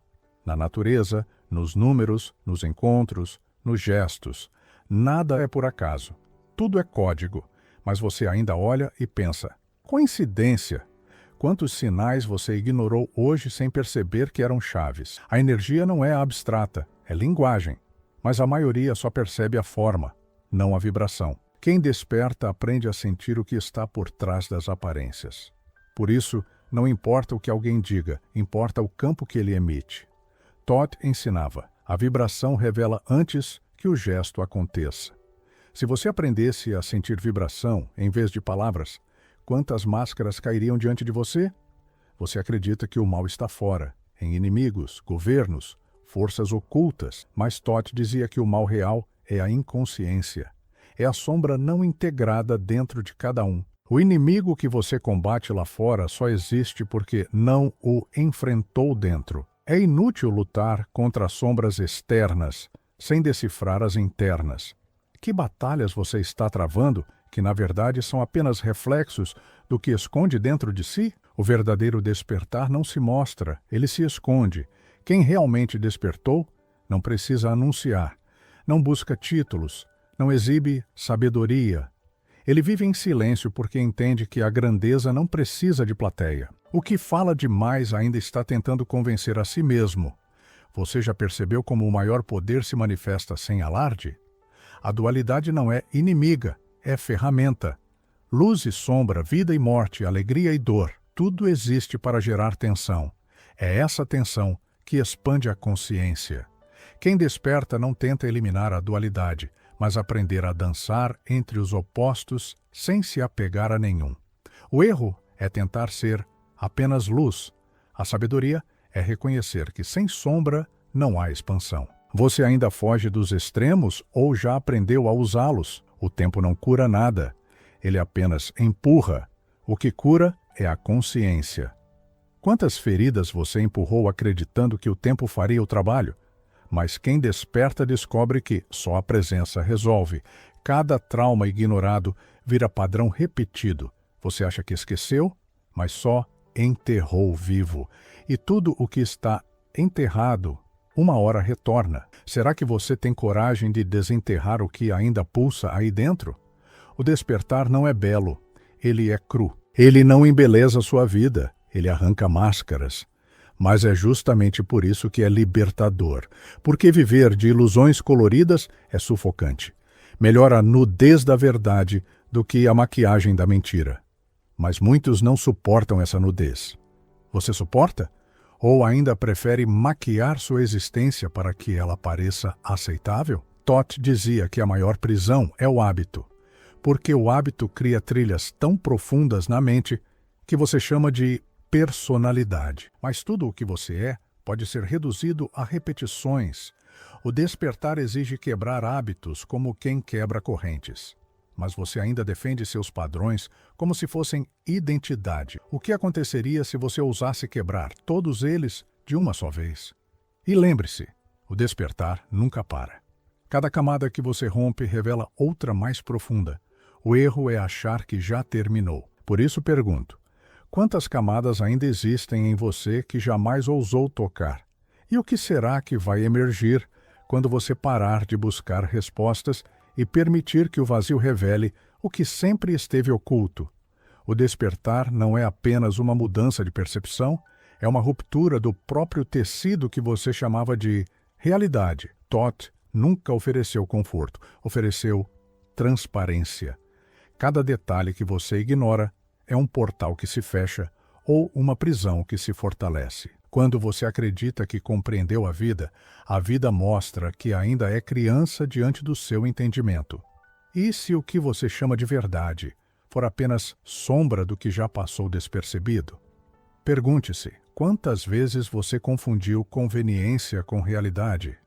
Na natureza, nos números, nos encontros, nos gestos. Nada é por acaso. Tudo é código. Mas você ainda olha e pensa: coincidência? Quantos sinais você ignorou hoje sem perceber que eram chaves? A energia não é abstrata, é linguagem. Mas a maioria só percebe a forma, não a vibração. Quem desperta aprende a sentir o que está por trás das aparências. Por isso, não importa o que alguém diga, importa o campo que ele emite. Tote ensinava: a vibração revela antes que o gesto aconteça. Se você aprendesse a sentir vibração em vez de palavras, quantas máscaras cairiam diante de você? Você acredita que o mal está fora, em inimigos, governos, forças ocultas, mas Tote dizia que o mal real é a inconsciência. É a sombra não integrada dentro de cada um. O inimigo que você combate lá fora só existe porque não o enfrentou dentro. É inútil lutar contra as sombras externas, sem decifrar as internas. Que batalhas você está travando, que na verdade são apenas reflexos do que esconde dentro de si? O verdadeiro despertar não se mostra, ele se esconde. Quem realmente despertou não precisa anunciar, não busca títulos, não exibe sabedoria. Ele vive em silêncio porque entende que a grandeza não precisa de plateia. O que fala demais ainda está tentando convencer a si mesmo. Você já percebeu como o maior poder se manifesta sem alarde? A dualidade não é inimiga, é ferramenta. Luz e sombra, vida e morte, alegria e dor, tudo existe para gerar tensão. É essa tensão que expande a consciência. Quem desperta não tenta eliminar a dualidade, mas aprender a dançar entre os opostos sem se apegar a nenhum. O erro é tentar ser apenas luz. A sabedoria é reconhecer que sem sombra não há expansão. Você ainda foge dos extremos ou já aprendeu a usá-los? O tempo não cura nada. Ele apenas empurra. O que cura é a consciência. Quantas feridas você empurrou acreditando que o tempo faria o trabalho? Mas quem desperta descobre que só a presença resolve. Cada trauma ignorado vira padrão repetido. Você acha que esqueceu, mas só enterrou vivo. E tudo o que está enterrado, uma hora retorna. Será que você tem coragem de desenterrar o que ainda pulsa aí dentro? O despertar não é belo, ele é cru. Ele não embeleza sua vida, ele arranca máscaras. Mas é justamente por isso que é libertador, porque viver de ilusões coloridas é sufocante. Melhor a nudez da verdade do que a maquiagem da mentira. Mas muitos não suportam essa nudez. Você suporta? Ou ainda prefere maquiar sua existência para que ela pareça aceitável? Toth dizia que a maior prisão é o hábito, porque o hábito cria trilhas tão profundas na mente que você chama de personalidade. Mas tudo o que você é pode ser reduzido a repetições. O despertar exige quebrar hábitos como quem quebra correntes. Mas você ainda defende seus padrões como se fossem identidade. O que aconteceria se você ousasse quebrar todos eles de uma só vez? E lembre-se, o despertar nunca para. Cada camada que você rompe revela outra mais profunda. O erro é achar que já terminou. Por isso pergunto, quantas camadas ainda existem em você que jamais ousou tocar? E o que será que vai emergir quando você parar de buscar respostas e permitir que o vazio revele o que sempre esteve oculto? O despertar não é apenas uma mudança de percepção, é uma ruptura do próprio tecido que você chamava de realidade. Toth nunca ofereceu conforto, ofereceu transparência. Cada detalhe que você ignora é um portal que se fecha ou uma prisão que se fortalece. Quando você acredita que compreendeu a vida mostra que ainda é criança diante do seu entendimento. E se o que você chama de verdade for apenas sombra do que já passou despercebido? Pergunte-se, quantas vezes você confundiu conveniência com realidade?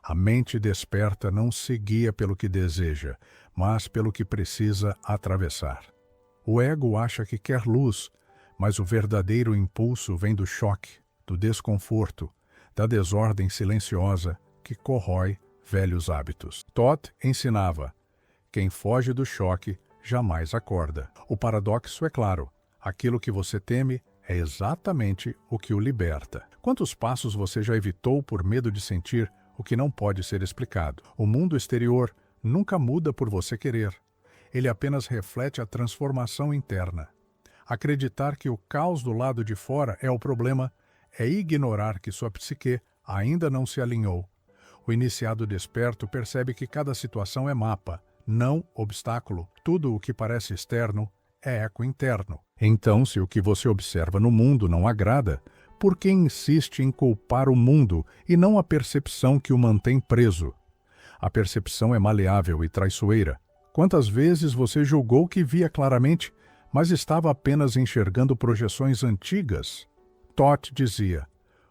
A mente desperta não se guia pelo que deseja, mas pelo que precisa atravessar. O ego acha que quer luz, mas o verdadeiro impulso vem do choque, do desconforto, da desordem silenciosa que corrói velhos hábitos. Toth ensinava: quem foge do choque jamais acorda. O paradoxo é claro: aquilo que você teme é exatamente o que o liberta. Quantos passos você já evitou por medo de sentir o que não pode ser explicado? O mundo exterior nunca muda por você querer. Ele apenas reflete a transformação interna. Acreditar que o caos do lado de fora é o problema é ignorar que sua psique ainda não se alinhou. O iniciado desperto percebe que cada situação é mapa, não obstáculo. Tudo o que parece externo é eco interno. Então, se o que você observa no mundo não agrada, por que insiste em culpar o mundo e não a percepção que o mantém preso? A percepção é maleável e traiçoeira. Quantas vezes você julgou que via claramente, mas estava apenas enxergando projeções antigas? Toth dizia: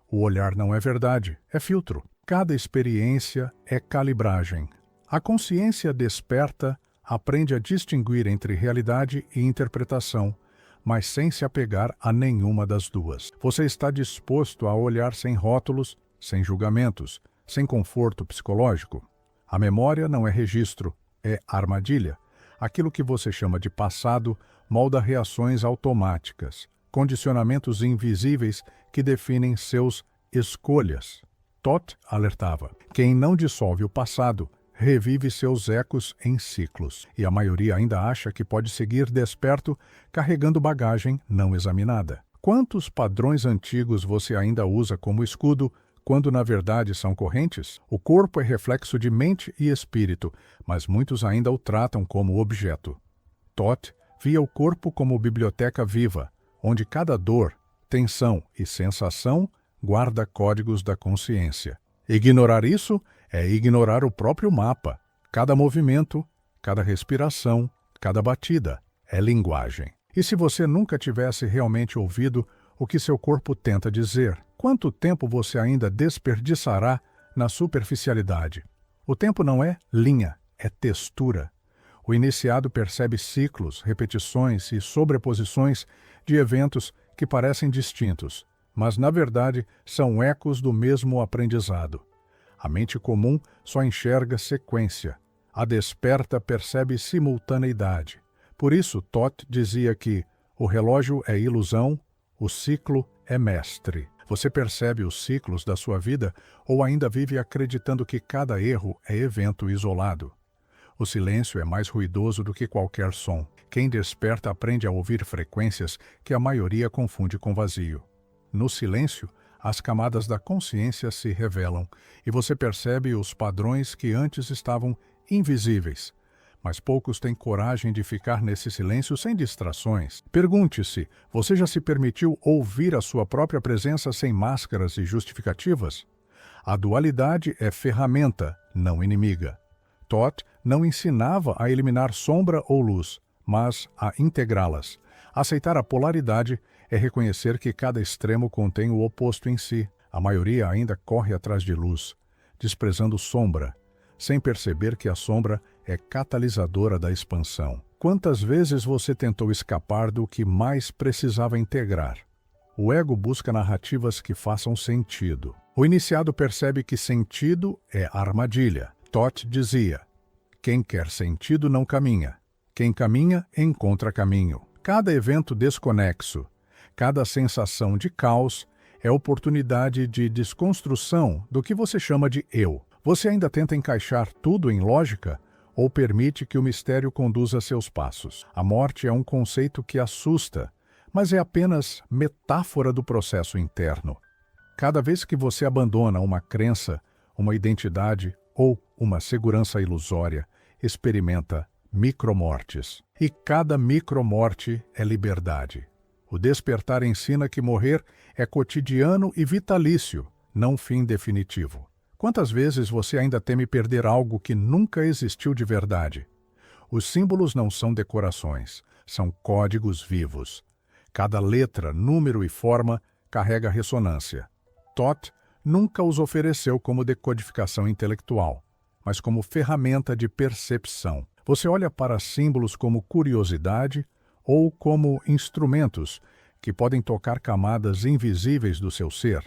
o olhar não é verdade, é filtro. Cada experiência é calibragem. A consciência desperta aprende a distinguir entre realidade e interpretação, mas sem se apegar a nenhuma das duas. Você está disposto a olhar sem rótulos, sem julgamentos, sem conforto psicológico? A memória não é registro, é armadilha. Aquilo que você chama de passado molda reações automáticas, condicionamentos invisíveis que definem seus escolhas. Toth alertava: quem não dissolve o passado revive seus ecos em ciclos, e a maioria ainda acha que pode seguir desperto carregando bagagem não examinada. Quantos padrões antigos você ainda usa como escudo, quando na verdade são correntes? O corpo é reflexo de mente e espírito, mas muitos ainda o tratam como objeto. Toth via o corpo como biblioteca viva, onde cada dor, tensão e sensação guarda códigos da consciência. Ignorar isso é ignorar o próprio mapa. Cada movimento, cada respiração, cada batida é linguagem. E se você nunca tivesse realmente ouvido o que seu corpo tenta dizer, quanto tempo você ainda desperdiçará na superficialidade? O tempo não é linha, é textura. O iniciado percebe ciclos, repetições e sobreposições de eventos que parecem distintos, mas na verdade são ecos do mesmo aprendizado. A mente comum só enxerga sequência. A desperta percebe simultaneidade. Por isso, Toth dizia que o relógio é ilusão, o ciclo é mestre. Você percebe os ciclos da sua vida ou ainda vive acreditando que cada erro é evento isolado? O silêncio é mais ruidoso do que qualquer som. Quem desperta aprende a ouvir frequências que a maioria confunde com vazio. No silêncio, as camadas da consciência se revelam e você percebe os padrões que antes estavam invisíveis. Mas poucos têm coragem de ficar nesse silêncio sem distrações. Pergunte-se, você já se permitiu ouvir a sua própria presença sem máscaras e justificativas? A dualidade é ferramenta, não inimiga. Toth não ensinava a eliminar sombra ou luz, mas a integrá-las. Aceitar a polaridade é reconhecer que cada extremo contém o oposto em si. A maioria ainda corre atrás de luz, desprezando sombra, sem perceber que a sombra é catalisadora da expansão. Quantas vezes você tentou escapar do que mais precisava integrar? O ego busca narrativas que façam sentido. O iniciado percebe que sentido é armadilha. Toth dizia: quem quer sentido não caminha. Quem caminha encontra caminho. Cada evento desconexo, cada sensação de caos é oportunidade de desconstrução do que você chama de eu. Você ainda tenta encaixar tudo em lógica ou permite que o mistério conduza seus passos? A morte é um conceito que assusta, mas é apenas metáfora do processo interno. Cada vez que você abandona uma crença, uma identidade ou uma segurança ilusória, experimenta micromortes. E cada micromorte é liberdade. O despertar ensina que morrer é cotidiano e vitalício, não fim definitivo. Quantas vezes você ainda teme perder algo que nunca existiu de verdade? Os símbolos não são decorações, são códigos vivos. Cada letra, número e forma carrega ressonância. Toth nunca os ofereceu como decodificação intelectual, mas como ferramenta de percepção. Você olha para símbolos como curiosidade ou como instrumentos que podem tocar camadas invisíveis do seu ser.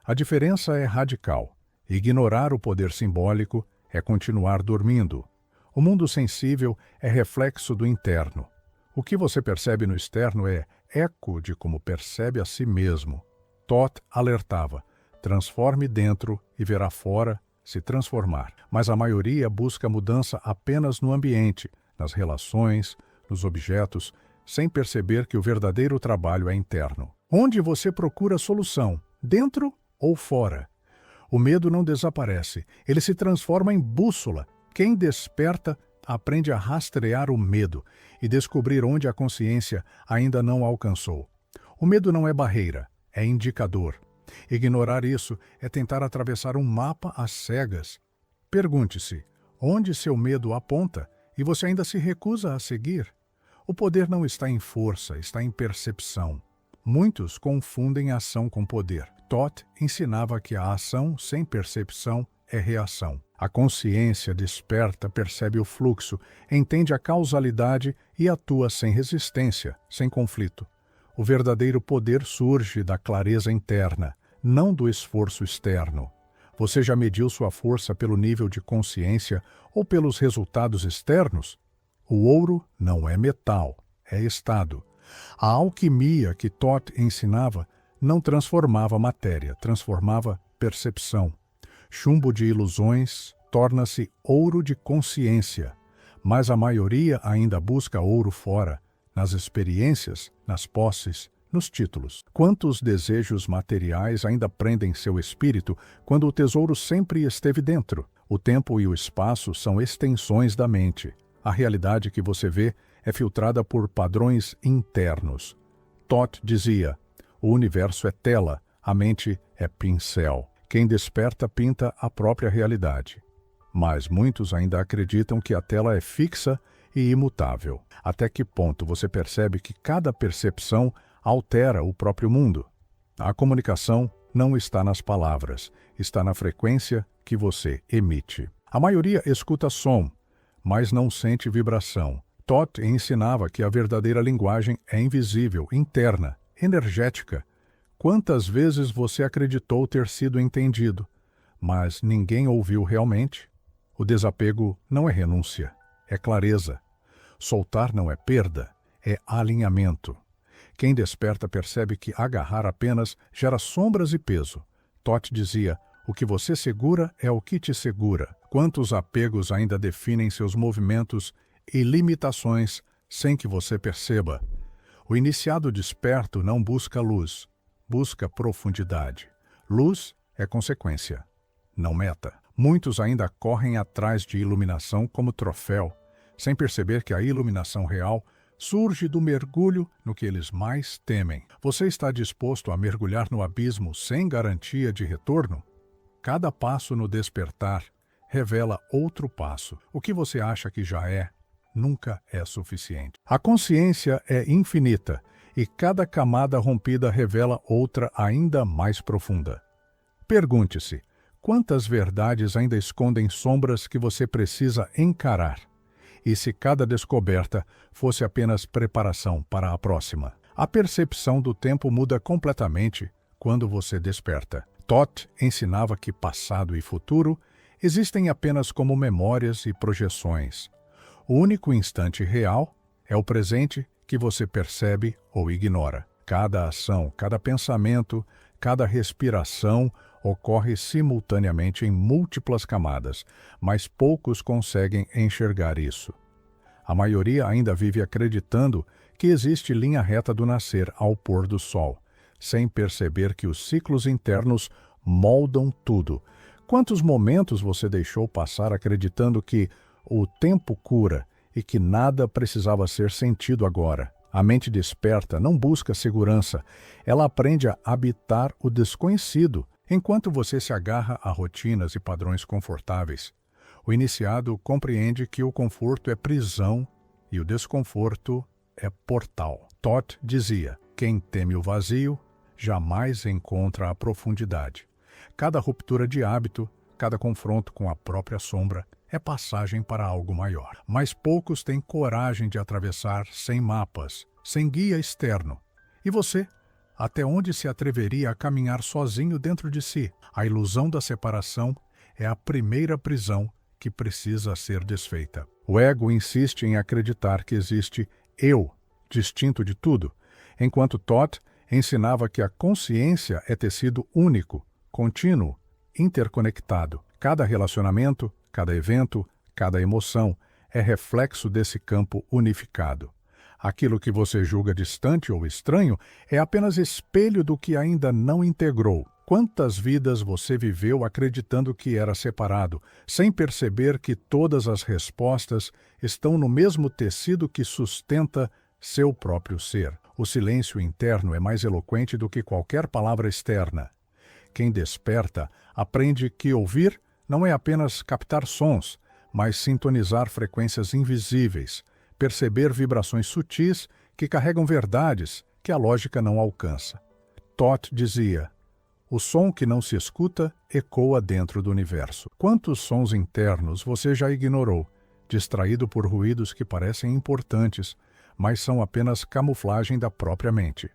A diferença é radical. Ignorar o poder simbólico é continuar dormindo. O mundo sensível é reflexo do interno. O que você percebe no externo é eco de como percebe a si mesmo. Toth alertava: transforme dentro e verá fora se transformar. Mas a maioria busca mudança apenas no ambiente, nas relações, nos objetos, sem perceber que o verdadeiro trabalho é interno. Onde você procura solução, dentro ou fora? O medo não desaparece, ele se transforma em bússola. Quem desperta aprende a rastrear o medo e descobrir onde a consciência ainda não alcançou. O medo não é barreira, é indicador. Ignorar isso é tentar atravessar um mapa às cegas. Pergunte-se, onde seu medo aponta e você ainda se recusa a seguir? O poder não está em força, está em percepção. Muitos confundem ação com poder. Toth ensinava que a ação sem percepção é reação. A consciência desperta percebe o fluxo, entende a causalidade e atua sem resistência, sem conflito. O verdadeiro poder surge da clareza interna, não do esforço externo. Você já mediu sua força pelo nível de consciência ou pelos resultados externos? O ouro não é metal, é estado. A alquimia que Toth ensinava não transformava matéria, transformava percepção. Chumbo de ilusões, torna-se ouro de consciência, mas a maioria ainda busca ouro fora, nas experiências, nas posses, nos títulos. Quantos desejos materiais ainda prendem seu espírito quando o tesouro sempre esteve dentro? O tempo e o espaço são extensões da mente. A realidade que você vê é filtrada por padrões internos. Toth dizia: o universo é tela, a mente é pincel. Quem desperta pinta a própria realidade. Mas muitos ainda acreditam que a tela é fixa e imutável. Até que ponto você percebe que cada percepção altera o próprio mundo? A comunicação não está nas palavras, está na frequência que você emite. A maioria escuta som, mas não sente vibração. Toth ensinava que a verdadeira linguagem é invisível, interna, energética. Quantas vezes você acreditou ter sido entendido, mas ninguém ouviu realmente? O desapego não é renúncia, é clareza. Soltar não é perda, é alinhamento. Quem desperta percebe que agarrar apenas gera sombras e peso. Toth dizia: o que você segura é o que te segura. Quantos apegos ainda definem seus movimentos e limitações sem que você perceba? O iniciado desperto não busca luz, busca profundidade. Luz é consequência, não meta. Muitos ainda correm atrás de iluminação como troféu, sem perceber que a iluminação real surge do mergulho no que eles mais temem. Você está disposto a mergulhar no abismo sem garantia de retorno? Cada passo no despertar revela outro passo. O que você acha que já é, nunca é suficiente. A consciência é infinita e cada camada rompida revela outra ainda mais profunda. Pergunte-se: quantas verdades ainda escondem sombras que você precisa encarar? E se cada descoberta fosse apenas preparação para a próxima? A percepção do tempo muda completamente quando você desperta. Toth ensinava que passado e futuro existem apenas como memórias e projeções. O único instante real é o presente que você percebe ou ignora. Cada ação, cada pensamento, cada respiração ocorre simultaneamente em múltiplas camadas, mas poucos conseguem enxergar isso. A maioria ainda vive acreditando que existe linha reta do nascer ao pôr do sol, sem perceber que os ciclos internos moldam tudo. Quantos momentos você deixou passar acreditando que o tempo cura e que nada precisava ser sentido agora? A mente desperta não busca segurança, ela aprende a habitar o desconhecido, enquanto você se agarra a rotinas e padrões confortáveis. O iniciado compreende que o conforto é prisão e o desconforto é portal. Toth dizia: quem teme o vazio jamais encontra a profundidade. Cada ruptura de hábito, cada confronto com a própria sombra é passagem para algo maior. Mas poucos têm coragem de atravessar sem mapas, sem guia externo. E você? Até onde se atreveria a caminhar sozinho dentro de si? A ilusão da separação é a primeira prisão que precisa ser desfeita. O ego insiste em acreditar que existe eu, distinto de tudo, enquanto Toth ensinava que a consciência é tecido único, contínuo, interconectado. Cada relacionamento, cada evento, cada emoção é reflexo desse campo unificado. Aquilo que você julga distante ou estranho é apenas espelho do que ainda não integrou. Quantas vidas você viveu acreditando que era separado, sem perceber que todas as respostas estão no mesmo tecido que sustenta seu próprio ser? O silêncio interno é mais eloquente do que qualquer palavra externa. Quem desperta aprende que ouvir não é apenas captar sons, mas sintonizar frequências invisíveis, perceber vibrações sutis que carregam verdades que a lógica não alcança. Toth dizia: o som que não se escuta ecoa dentro do universo. Quantos sons internos você já ignorou, distraído por ruídos que parecem importantes, mas são apenas camuflagem da própria mente?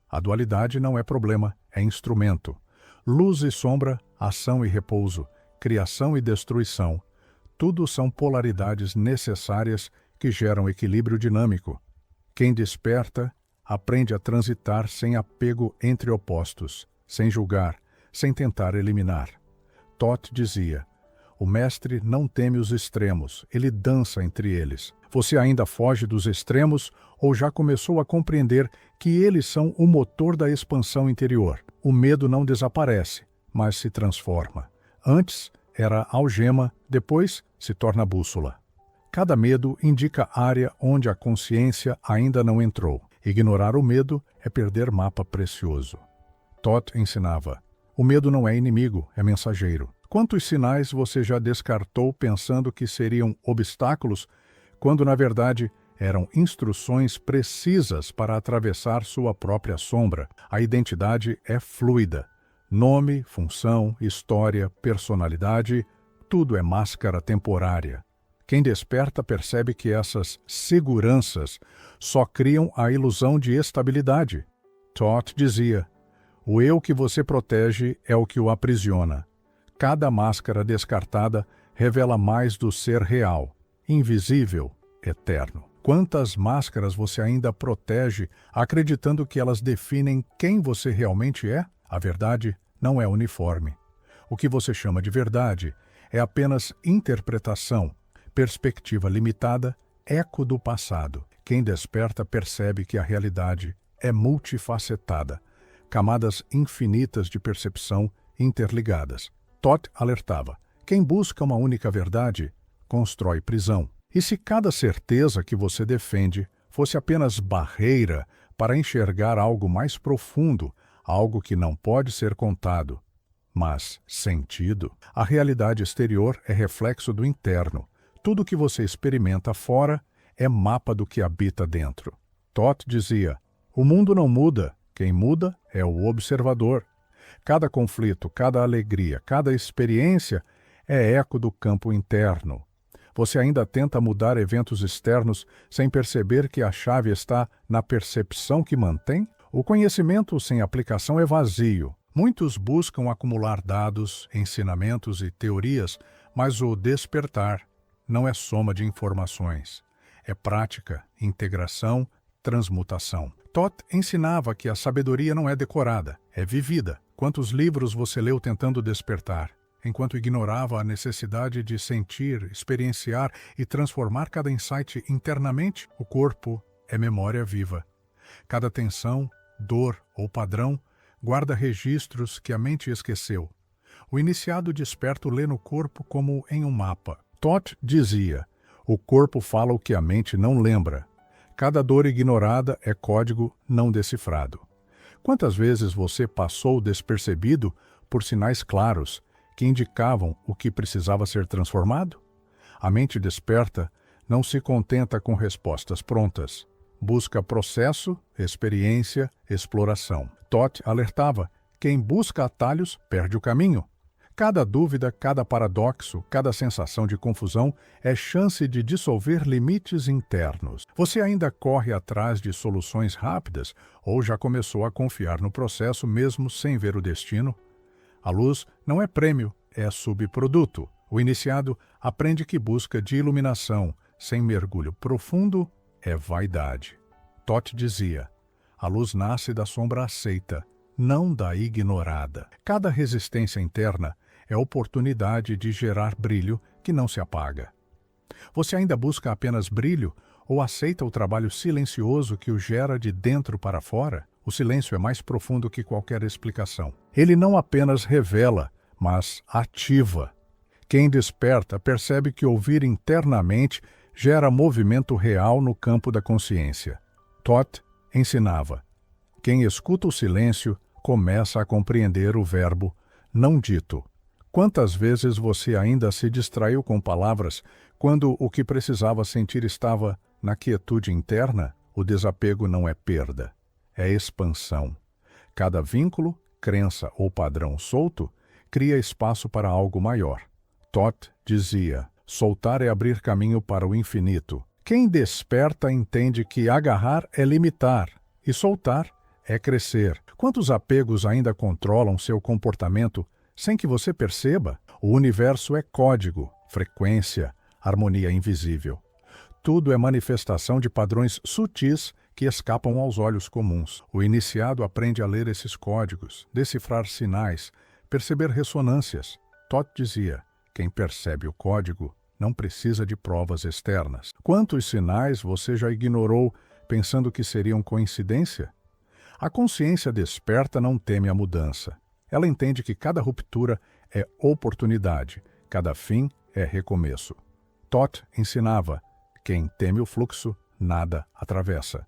A dualidade não é problema, é instrumento. Luz e sombra, ação e repouso, criação e destruição, tudo são polaridades necessárias que geram equilíbrio dinâmico. Quem desperta aprende a transitar sem apego entre opostos, sem julgar, sem tentar eliminar. Toth dizia: O mestre não teme os extremos, ele dança entre eles. Você ainda foge dos extremos ou já começou a compreender que eles são o motor da expansão interior? O medo não desaparece, mas se transforma. Antes era algema, depois se torna bússola. Cada medo indica área onde a consciência ainda não entrou. Ignorar o medo é perder mapa precioso. Todd ensinava: o medo não é inimigo, é mensageiro. Quantos sinais você já descartou pensando que seriam obstáculos, quando na verdade eram instruções precisas para atravessar sua própria sombra? A identidade é fluida. Nome, função, história, personalidade, tudo é máscara temporária. Quem desperta percebe que essas seguranças só criam a ilusão de estabilidade. Todd dizia: o eu que você protege é o que o aprisiona. Cada máscara descartada revela mais do ser real, invisível, eterno. Quantas máscaras você ainda protege, acreditando que elas definem quem você realmente é? A verdade não é uniforme. O que você chama de verdade é apenas interpretação, perspectiva limitada, eco do passado. Quem desperta percebe que a realidade é multifacetada, camadas infinitas de percepção interligadas. Todd alertava: quem busca uma única verdade, constrói prisão. E se cada certeza que você defende fosse apenas barreira para enxergar algo mais profundo, algo que não pode ser contado, mas sentido? A realidade exterior é reflexo do interno. Tudo que você experimenta fora é mapa do que habita dentro. Todd dizia: o mundo não muda, quem muda é o observador. Cada conflito, cada alegria, cada experiência é eco do campo interno. Você ainda tenta mudar eventos externos sem perceber que a chave está na percepção que mantém? O conhecimento sem aplicação é vazio. Muitos buscam acumular dados, ensinamentos e teorias, mas o despertar não é soma de informações. É prática, integração, transmutação. Todd ensinava que a sabedoria não é decorada, é vivida. Quantos livros você leu tentando despertar, enquanto ignorava a necessidade de sentir, experienciar e transformar cada insight internamente? O corpo é memória viva. Cada tensão, dor ou padrão guarda registros que a mente esqueceu. O iniciado desperto lê no corpo como em um mapa. Todd dizia: o corpo fala o que a mente não lembra. Cada dor ignorada é código não decifrado. Quantas vezes você passou despercebido por sinais claros que indicavam o que precisava ser transformado? A mente desperta não se contenta com respostas prontas. Busca processo, experiência, exploração. Todd alertava: quem busca atalhos perde o caminho. Cada dúvida, cada paradoxo, cada sensação de confusão é chance de dissolver limites internos. Você ainda corre atrás de soluções rápidas ou já começou a confiar no processo mesmo sem ver o destino? A luz não é prêmio, é subproduto. O iniciado aprende que busca de iluminação sem mergulho profundo é vaidade. Todd dizia: a luz nasce da sombra aceita, não da ignorada. Cada resistência interna é oportunidade de gerar brilho que não se apaga. Você ainda busca apenas brilho ou aceita o trabalho silencioso que o gera de dentro para fora? O silêncio é mais profundo que qualquer explicação. Ele não apenas revela, mas ativa. Quem desperta percebe que ouvir internamente gera movimento real no campo da consciência. Todd ensinava: quem escuta o silêncio começa a compreender o verbo não dito. Quantas vezes você ainda se distraiu com palavras quando o que precisava sentir estava na quietude interna? O desapego não é perda, é expansão. Cada vínculo, crença ou padrão solto cria espaço para algo maior. Todd dizia: soltar é abrir caminho para o infinito. Quem desperta entende que agarrar é limitar e soltar é crescer. Quantos apegos ainda controlam seu comportamento sem que você perceba? O universo é código, frequência, harmonia invisível. Tudo é manifestação de padrões sutis que escapam aos olhos comuns. O iniciado aprende a ler esses códigos, decifrar sinais, perceber ressonâncias. Todd dizia: Quem percebe o código não precisa de provas externas. Quantos sinais você já ignorou pensando que seriam coincidência? A consciência desperta não teme a mudança. Ela entende que cada ruptura é oportunidade, cada fim é recomeço. Thoth ensinava: quem teme o fluxo, nada atravessa.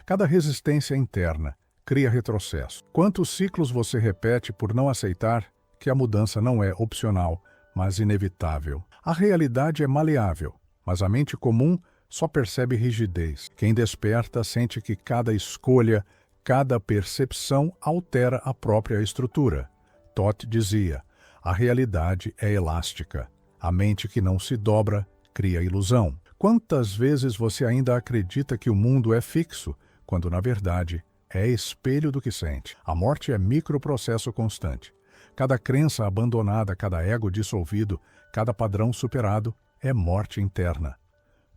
Cada resistência interna cria retrocesso. Quantos ciclos você repete por não aceitar que a mudança não é opcional, mas inevitável? A realidade é maleável, mas a mente comum só percebe rigidez. Quem desperta sente que cada escolha, cada percepção altera a própria estrutura. Thoth dizia: a realidade é elástica. A mente que não se dobra cria ilusão. Quantas vezes você ainda acredita que o mundo é fixo, quando na verdade é espelho do que sente? A morte é microprocesso constante. Cada crença abandonada, cada ego dissolvido, cada padrão superado é morte interna.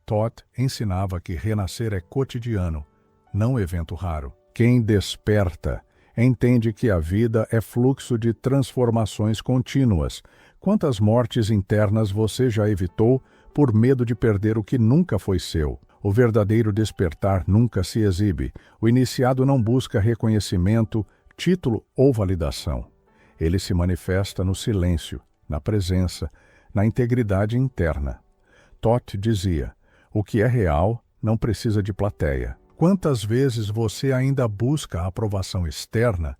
Thoth ensinava que renascer é cotidiano, não evento raro. Quem desperta entende que a vida é fluxo de transformações contínuas. Quantas mortes internas você já evitou por medo de perder o que nunca foi seu? O verdadeiro despertar nunca se exibe. O iniciado não busca reconhecimento, título ou validação. Ele se manifesta no silêncio, na presença, na integridade interna. Thoth dizia: o que é real não precisa de plateia. Quantas vezes você ainda busca a aprovação externa,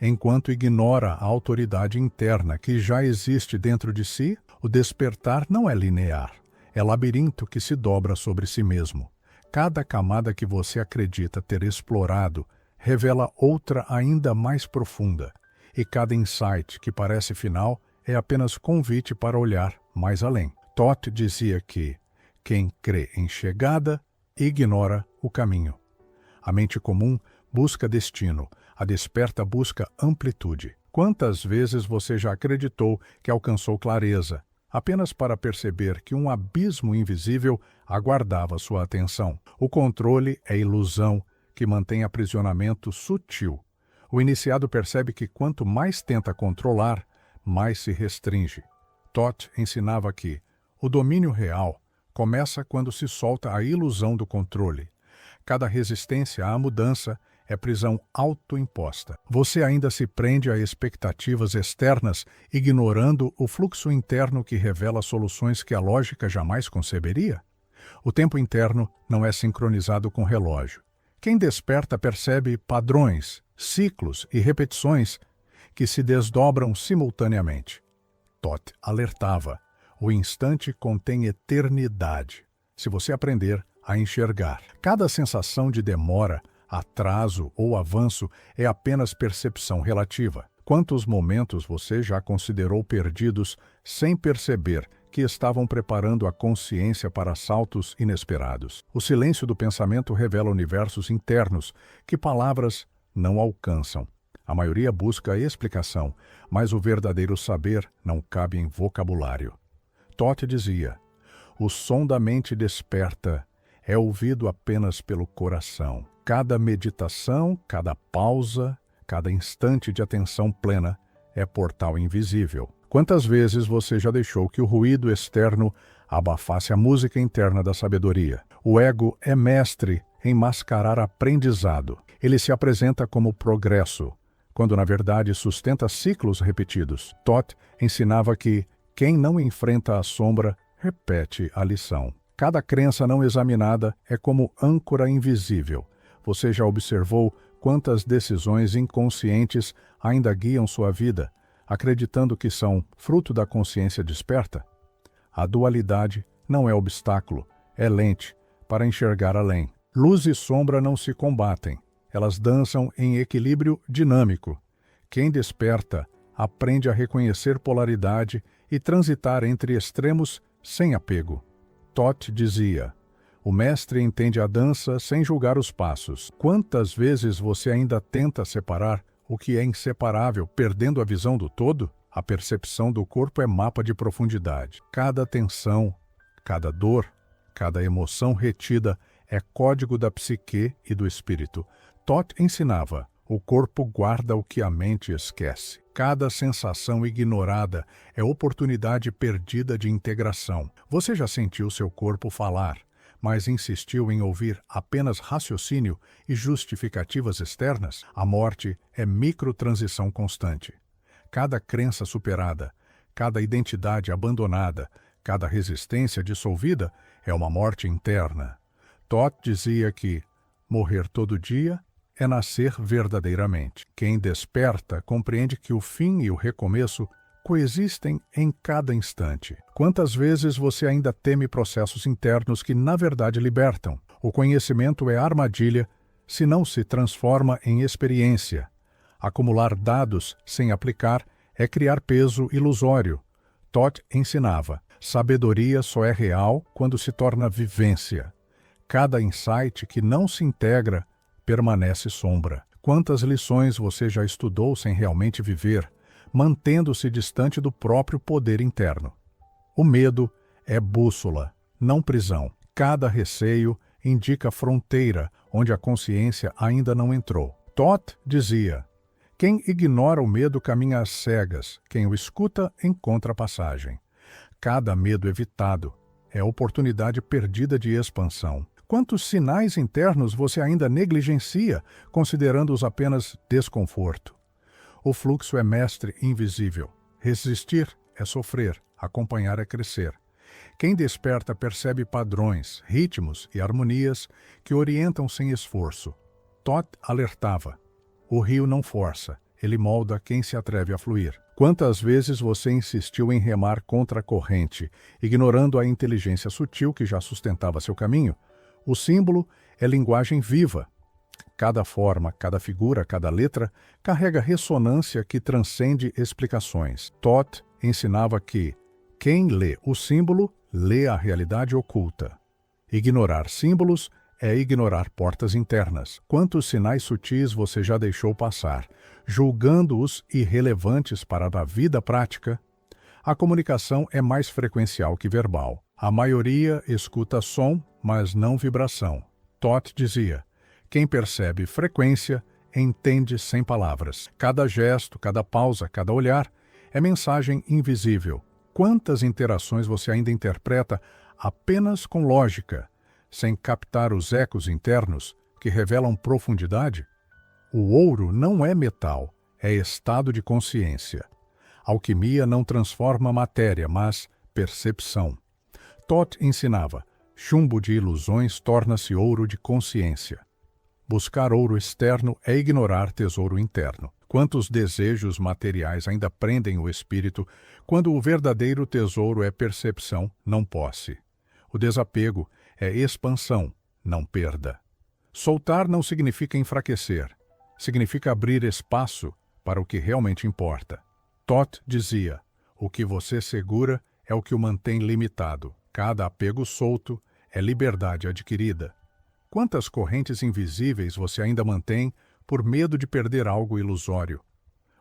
enquanto ignora a autoridade interna que já existe dentro de si? O despertar não é linear, é labirinto que se dobra sobre si mesmo. Cada camada que você acredita ter explorado revela outra ainda mais profunda, e cada insight que parece final é apenas convite para olhar mais além. Thoth dizia que quem crê em chegada ignora o caminho. A mente comum busca destino, a desperta busca amplitude. Quantas vezes você já acreditou que alcançou clareza, apenas para perceber que um abismo invisível aguardava sua atenção? O controle é ilusão que mantém aprisionamento sutil. O iniciado percebe que quanto mais tenta controlar, mais se restringe. Thoth ensinava que o domínio real começa quando se solta a ilusão do controle. Cada resistência à mudança é prisão autoimposta. Você ainda se prende a expectativas externas, ignorando o fluxo interno que revela soluções que a lógica jamais conceberia? O tempo interno não é sincronizado com o relógio. Quem desperta percebe padrões, ciclos e repetições que se desdobram simultaneamente. Thoth alertava: o instante contém eternidade, se você aprender a enxergar. Cada sensação de demora, atraso ou avanço é apenas percepção relativa. Quantos momentos você já considerou perdidos sem perceber que estavam preparando a consciência para saltos inesperados? O silêncio do pensamento revela universos internos que palavras não alcançam. A maioria busca explicação, mas o verdadeiro saber não cabe em vocabulário. Thoth dizia: o som da mente desperta é ouvido apenas pelo coração. Cada meditação, cada pausa, cada instante de atenção plena é portal invisível. Quantas vezes você já deixou que o ruído externo abafasse a música interna da sabedoria? O ego é mestre em mascarar aprendizado. Ele se apresenta como progresso, quando na verdade sustenta ciclos repetidos. Thoth ensinava que quem não enfrenta a sombra repete a lição. Cada crença não examinada é como âncora invisível. Você já observou quantas decisões inconscientes ainda guiam sua vida, acreditando que são fruto da consciência desperta? A dualidade não é obstáculo, é lente para enxergar além. Luz e sombra não se combatem, elas dançam em equilíbrio dinâmico. Quem desperta aprende a reconhecer polaridade e transitar entre extremos sem apego. Thoth dizia: o mestre entende a dança sem julgar os passos. Quantas vezes você ainda tenta separar o que é inseparável, perdendo a visão do todo? A percepção do corpo é mapa de profundidade. Cada tensão, cada dor, cada emoção retida é código da psique e do espírito. Thoth ensinava: O corpo guarda o que a mente esquece. Cada sensação ignorada é oportunidade perdida de integração. Você já sentiu seu corpo falar, mas insistiu em ouvir apenas raciocínio e justificativas externas? A morte é microtransição constante. Cada crença superada, cada identidade abandonada, cada resistência dissolvida é uma morte interna. Todd dizia que morrer todo dia é nascer verdadeiramente. Quem desperta compreende que o fim e o recomeço coexistem em cada instante. Quantas vezes você ainda teme processos internos que, na verdade, libertam? O conhecimento é armadilha se não se transforma em experiência. Acumular dados sem aplicar é criar peso ilusório. Todd ensinava: sabedoria só é real quando se torna vivência. Cada insight que não se integra permanece sombra. Quantas lições você já estudou sem realmente viver, mantendo-se distante do próprio poder interno? O medo é bússola, não prisão. Cada receio indica fronteira onde a consciência ainda não entrou. Todd dizia: quem ignora o medo caminha às cegas, quem o escuta encontra passagem. Cada medo evitado é oportunidade perdida de expansão. Quantos sinais internos você ainda negligencia, considerando-os apenas desconforto? O fluxo é mestre invisível. Resistir é sofrer, acompanhar é crescer. Quem desperta percebe padrões, ritmos e harmonias que orientam sem esforço. Todd alertava: o rio não força, ele molda quem se atreve a fluir. Quantas vezes você insistiu em remar contra a corrente, ignorando a inteligência sutil que já sustentava seu caminho? O símbolo é linguagem viva. Cada forma, cada figura, cada letra carrega ressonância que transcende explicações. Todd ensinava que quem lê o símbolo, lê a realidade oculta. Ignorar símbolos é ignorar portas internas. Quantos sinais sutis você já deixou passar, julgando-os irrelevantes para a vida prática? A comunicação é mais frequencial que verbal. A maioria escuta som, mas não vibração. Todd dizia: quem percebe frequência, entende sem palavras. Cada gesto, cada pausa, cada olhar é mensagem invisível. Quantas interações você ainda interpreta apenas com lógica, sem captar os ecos internos que revelam profundidade? O ouro não é metal, é estado de consciência. Alquimia não transforma matéria, mas percepção. Todd ensinava: chumbo de ilusões torna-se ouro de consciência. Buscar ouro externo é ignorar tesouro interno. Quantos desejos materiais ainda prendem o espírito, quando o verdadeiro tesouro é percepção, não posse. O desapego é expansão, não perda. Soltar não significa enfraquecer, significa abrir espaço para o que realmente importa. Todd dizia: o que você segura é o que o mantém limitado. Cada apego solto é liberdade adquirida. Quantas correntes invisíveis você ainda mantém por medo de perder algo ilusório?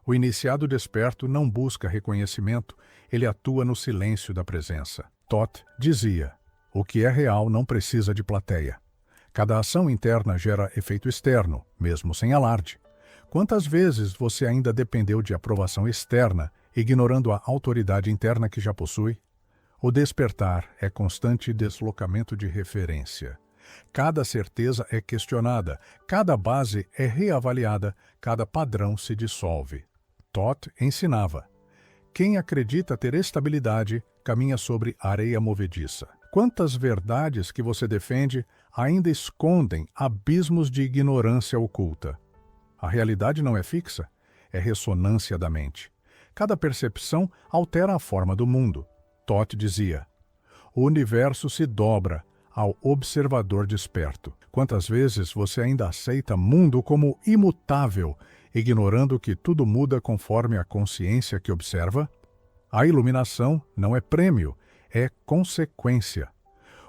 O iniciado desperto não busca reconhecimento, ele atua no silêncio da presença. Todd dizia: o que é real não precisa de plateia. Cada ação interna gera efeito externo, mesmo sem alarde. Quantas vezes você ainda dependeu de aprovação externa, ignorando a autoridade interna que já possui? O despertar é constante deslocamento de referência. Cada certeza é questionada, cada base é reavaliada, cada padrão se dissolve. Todd ensinava: quem acredita ter estabilidade caminha sobre areia movediça. Quantas verdades que você defende ainda escondem abismos de ignorância oculta? A realidade não é fixa, é ressonância da mente. Cada percepção altera a forma do mundo. Todd dizia: o universo se dobra ao observador desperto. Quantas vezes você ainda aceita mundo como imutável, ignorando que tudo muda conforme a consciência que observa? A iluminação não é prêmio, é consequência.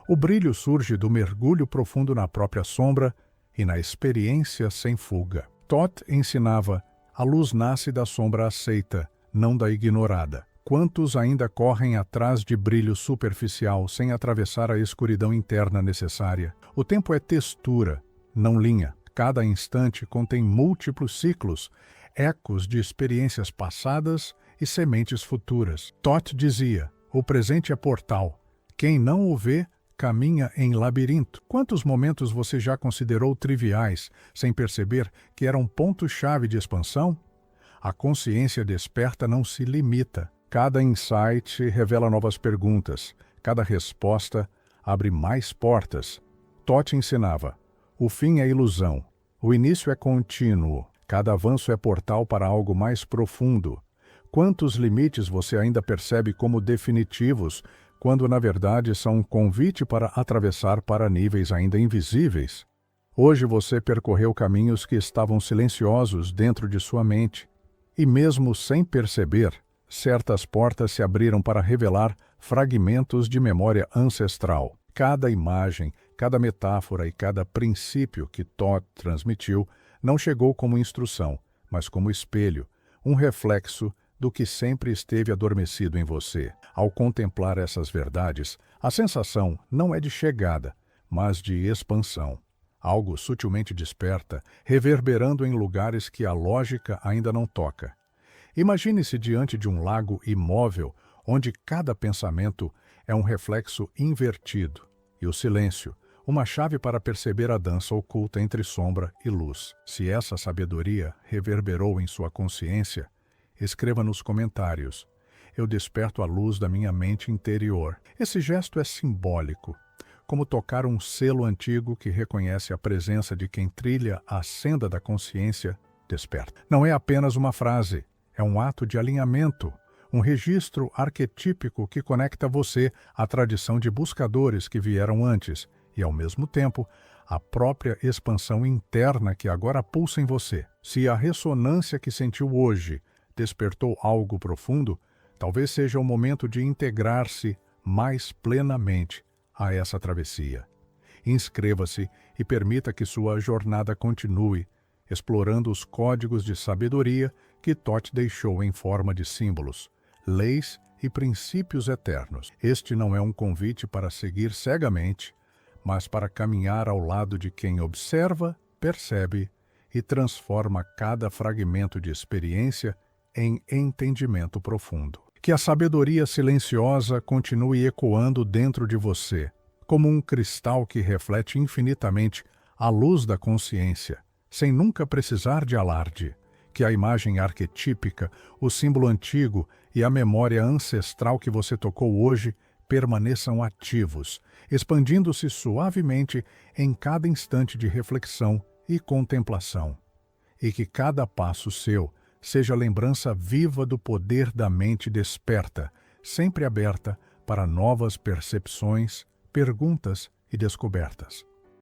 O brilho surge do mergulho profundo na própria sombra e na experiência sem fuga. Todd ensinava: a luz nasce da sombra aceita, não da ignorada. Quantos ainda correm atrás de brilho superficial sem atravessar a escuridão interna necessária? O tempo é textura, não linha. Cada instante contém múltiplos ciclos, ecos de experiências passadas e sementes futuras. Toth dizia: o presente é portal. Quem não o vê, caminha em labirinto. Quantos momentos você já considerou triviais, sem perceber que eram ponto-chave de expansão? A consciência desperta não se limita. Cada insight revela novas perguntas. Cada resposta abre mais portas. Toth ensinava: o fim é ilusão. O início é contínuo. Cada avanço é portal para algo mais profundo. Quantos limites você ainda percebe como definitivos, quando na verdade são um convite para atravessar para níveis ainda invisíveis? Hoje você percorreu caminhos que estavam silenciosos dentro de sua mente. E mesmo sem perceber, certas portas se abriram para revelar fragmentos de memória ancestral. Cada imagem, cada metáfora e cada princípio que Toth transmitiu não chegou como instrução, mas como espelho, um reflexo do que sempre esteve adormecido em você. Ao contemplar essas verdades, a sensação não é de chegada, mas de expansão. Algo sutilmente desperta, reverberando em lugares que a lógica ainda não toca. Imagine-se diante de um lago imóvel, onde cada pensamento é um reflexo invertido, e o silêncio, uma chave para perceber a dança oculta entre sombra e luz. Se essa sabedoria reverberou em sua consciência, escreva nos comentários: eu desperto a luz da minha mente interior. Esse gesto é simbólico, como tocar um selo antigo que reconhece a presença de quem trilha a senda da consciência desperta. Não é apenas uma frase, é um ato de alinhamento, um registro arquetípico que conecta você à tradição de buscadores que vieram antes e, ao mesmo tempo, a própria expansão interna que agora pulsa em você. Se a ressonância que sentiu hoje despertou algo profundo, talvez seja o momento de integrar-se mais plenamente a essa travessia. Inscreva-se e permita que sua jornada continue, explorando os códigos de sabedoria que Toth deixou em forma de símbolos, leis e princípios eternos. Este não é um convite para seguir cegamente, mas para caminhar ao lado de quem observa, percebe e transforma cada fragmento de experiência em entendimento profundo. Que a sabedoria silenciosa continue ecoando dentro de você, como um cristal que reflete infinitamente a luz da consciência, sem nunca precisar de alarde. Que a imagem arquetípica, o símbolo antigo e a memória ancestral que você tocou hoje permaneçam ativos, expandindo-se suavemente em cada instante de reflexão e contemplação. E que cada passo seu seja lembrança viva do poder da mente desperta, sempre aberta para novas percepções, perguntas e descobertas.